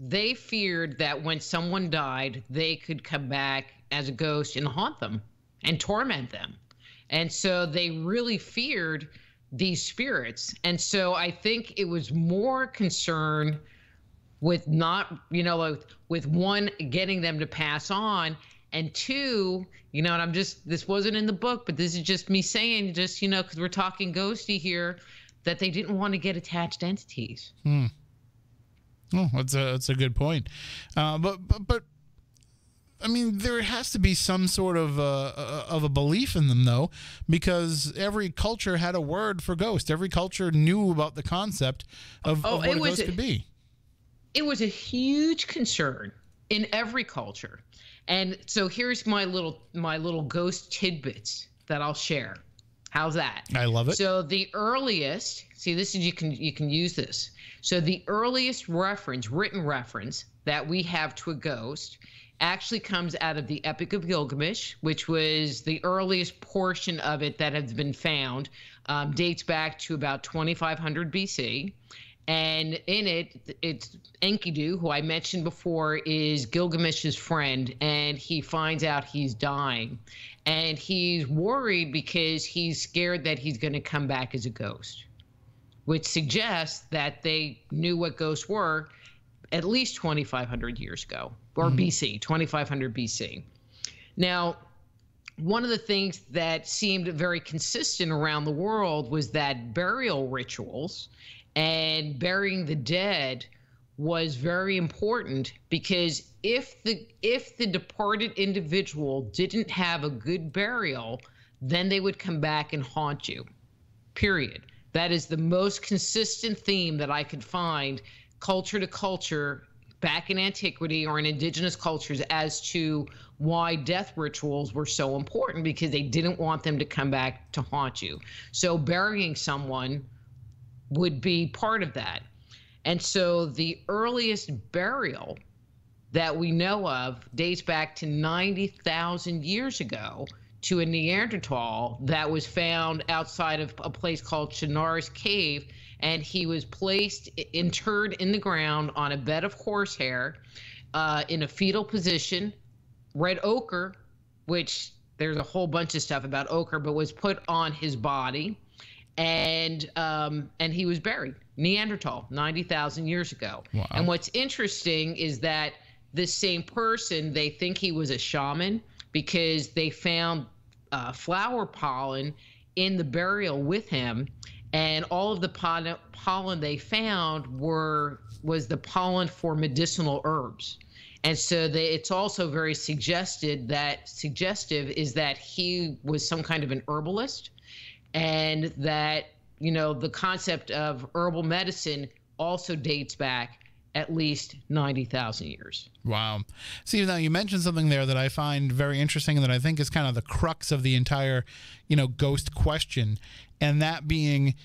they feared that when someone died, they could come back as a ghost and haunt them and torment them. And so they really feared these spirits. And so I think it was more concern with not, with one, getting them to pass on, and two, and this wasn't in the book, but this is just me saying, just, because we're talking ghosty here, that they didn't want to get attached entities. Oh, that's a good point. But I mean, there has to be some sort of a belief in them, though, because every culture had a word for ghost. Every culture knew about the concept of what a ghost could be. It was a huge concern in every culture. And so here's my little ghost tidbits that I'll share. How's that? I love it. So the earliest, this is you can use this. So the earliest written reference that we have to a ghost actually comes out of the Epic of Gilgamesh, which was the earliest portion of it that has been found, dates back to about 2500 BC. And in it, it's Enkidu, who I mentioned before, is Gilgamesh's friend, and he finds out he's dying. And he's worried because he's scared that he's going to come back as a ghost, which suggests that they knew what ghosts were at least 2,500 years ago, or BC, 2,500 BC. Now, one of the things that seemed very consistent around the world was that burial rituals and burying the dead was very important, because if the departed individual didn't have a good burial, then they would come back and haunt you, period. That is the most consistent theme that I could find culture to culture back in antiquity or in indigenous cultures as to why death rituals were so important, because they didn't want them to come back to haunt you. So burying someone would be part of that. And so the earliest burial that we know of dates back to 90,000 years ago to a Neanderthal that was found outside of a place called Shinar's Cave, and he was interred in the ground on a bed of horsehair in a fetal position. Red ochre, which there's a whole bunch of stuff about ochre, but was put on his body. And he was buried, Neanderthal, 90,000 years ago. Wow. And what's interesting is that this same person, they think he was a shaman, because they found flower pollen in the burial with him, and all of the pollen they found was the pollen for medicinal herbs. And so it's also very suggestive is that he was some kind of an herbalist, and that, the concept of herbal medicine also dates back at least 90,000 years. Wow. See, now you mentioned something there that I find very interesting and that I think is kind of the crux of the entire, ghost question, and that being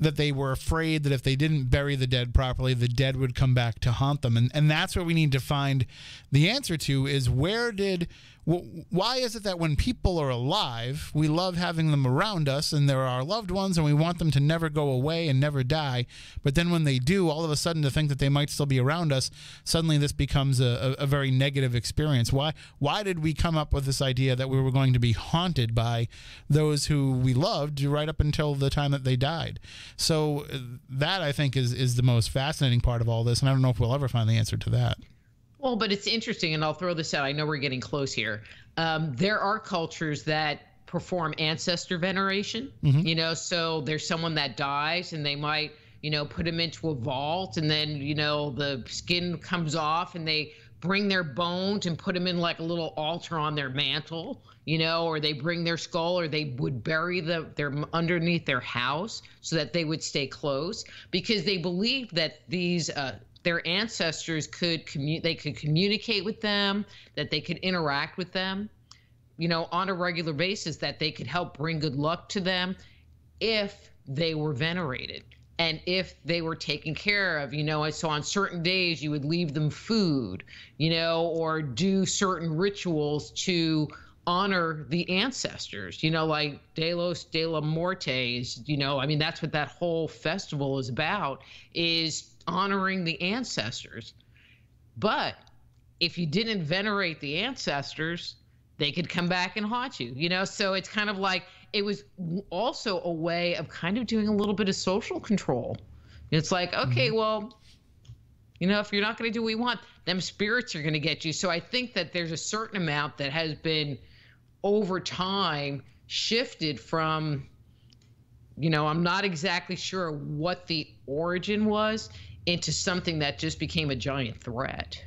that they were afraid that if they didn't bury the dead properly, the dead would come back to haunt them. And that's what we need to find the answer to, is why is it that when people are alive, we love having them around us and they're our loved ones and we want them to never go away and never die, but then when they do, all of a sudden to think that they might still be around us, suddenly this becomes a very negative experience. Why did we come up with this idea that we were going to be haunted by those who we loved right up until the time that they died? So that, I think, is the most fascinating part of all this, and I don't know if we'll ever find the answer to that. Well, but it's interesting, and I'll throw this out. I know we're getting close here. There are cultures that perform ancestor veneration, so there's someone that dies and they might, put him into a vault, and then, the skin comes off and they bring their bones and put them in like a little altar on their mantle, or they bring their skull, or they would bury their underneath their house so that they would stay close, because they believed that these their ancestors could communicate with them, that they could interact with them, on a regular basis, that they could help bring good luck to them if they were venerated and if they were taken care of, so on certain days you would leave them food, or do certain rituals to honor the ancestors, like Delos de la Muertes, that's what that whole festival is about, is honoring the ancestors. But if you didn't venerate the ancestors, they could come back and haunt you, so it's kind of like, it was also a way of kind of doing a little bit of social control. It's like, okay, well, if you're not going to do what we want, them spirits are going to get you. So I think that there's a certain amount that has been over time shifted from, I'm not exactly sure what the origin was, into something that just became a giant threat.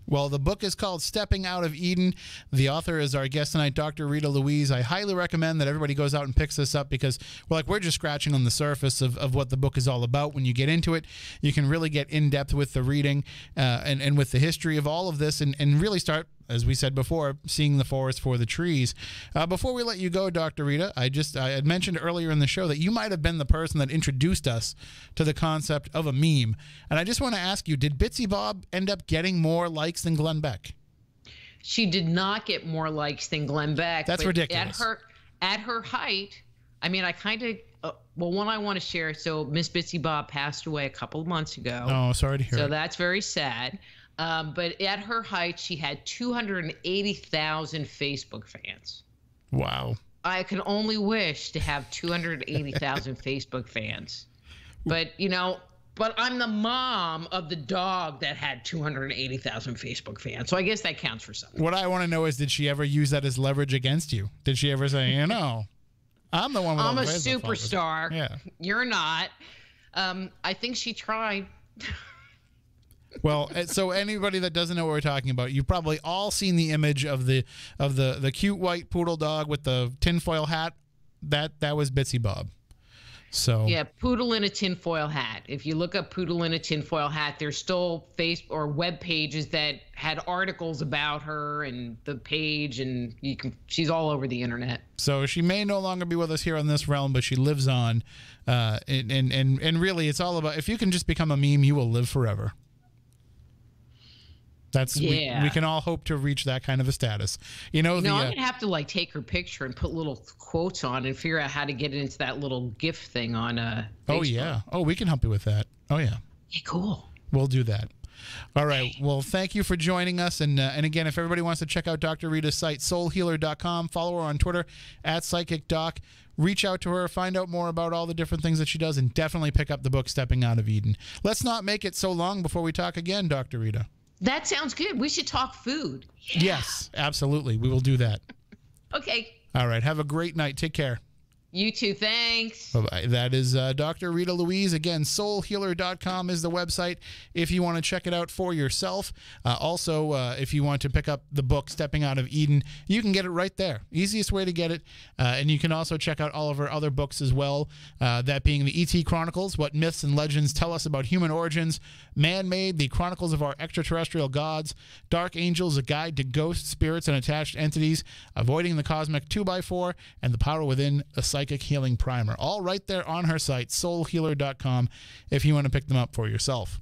Well, the book is called Stepping Out of Eden. The author is our guest tonight, Dr. Rita Louise. I highly recommend that everybody goes out and picks this up, because we're just scratching on the surface of what the book is all about. When you get into it, you can really get in depth with the reading and with the history of all of this, and really start, as we said before, seeing the forest for the trees. Before we let you go, Dr. Rita, I had mentioned earlier in the show that you might have been the person that introduced us to the concept of a meme. And I just want to ask you, did Bitsy Bob end up getting more likes than Glenn Beck? She did not get more likes than Glenn Beck. That's ridiculous. At her height, I kind of, one I want to share. So Miss Bitsy Bob passed away a couple of months ago. Oh, sorry to hear. So that's very sad. But at her height, she had 280,000 Facebook fans. Wow. I can only wish to have 280,000 Facebook fans. But, but I'm the mom of the dog that had 280,000 Facebook fans. So I guess that counts for something. What I want to know is, did she ever use that as leverage against you? Did she ever say, I'm the one with I'm all a the Facebook superstar. followers. Yeah. You're not. I think she tried. Well, so anybody that doesn't know what we're talking about, you've probably all seen the image of the cute white poodle dog with the tinfoil hat. That was Bitsy Bob. So yeah, poodle in a tinfoil hat. If you look up poodle in a tinfoil hat, there's still Facebook or web pages that had articles about her, and the page, and she's all over the internet. So she may no longer be with us here on this realm, but she lives on. And really, it's all about, if you can just become a meme, you will live forever. We can all hope to reach that kind of a status. I'm gonna have to take her picture and put little quotes on and figure out how to get it into that little GIF thing on Facebook. Oh yeah. Oh, we can help you with that. Oh yeah. Yeah, cool. We'll do that. All right. Well, thank you for joining us. And again, if everybody wants to check out Dr. Rita's site, soulhealer.com, follow her on Twitter @PsychicDoc. Reach out to her, find out more about all the different things that she does, and definitely pick up the book Stepping Out of Eden. Let's not make it so long before we talk again, Dr. Rita. That sounds good. We should talk food. Yeah. Yes, absolutely. We will do that. Okay. All right. Have a great night. Take care. You too. Thanks. Bye-bye. That is Dr. Rita Louise. Again, soulhealer.com is the website if you want to check it out for yourself. Also, if you want to pick up the book, Stepping Out of Eden, you can get it right there. Easiest way to get it. And you can also check out all of our other books as well, that being the E.T. Chronicles, What Myths and Legends Tell Us About Human Origins, Man-Made, The Chronicles of Our Extraterrestrial Gods, Dark Angels, A Guide to Ghosts, Spirits, and Attached Entities, Avoiding the Cosmic 2x4, and The Power Within, a Psychic Healing Primer. All right there on her site, soulhealer.com, if you want to pick them up for yourself.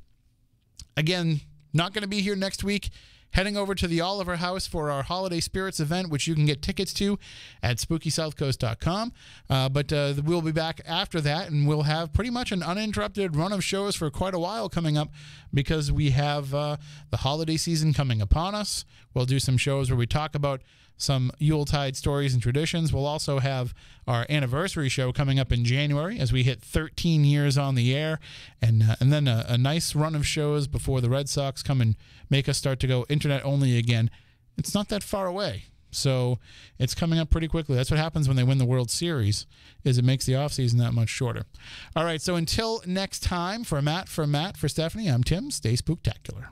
Again, not going to be here next week. Heading over to the Oliver House for our Holiday Spirits event, which you can get tickets to at spookysouthcoast.com. But we'll be back after that, and we'll have pretty much an uninterrupted run of shows for quite a while coming up, because we have the holiday season coming upon us. We'll do some shows where we talk about some Yuletide stories and traditions. We'll also have our anniversary show coming up in January as we hit 13 years on the air, and then a nice run of shows before the Red Sox come and make us start to go internet only again. It's not that far away, so it's coming up pretty quickly. That's what happens when they win the World Series, is it makes the offseason that much shorter. All right, so until next time, for Matt, for Stephanie, I'm Tim. Stay spooktacular.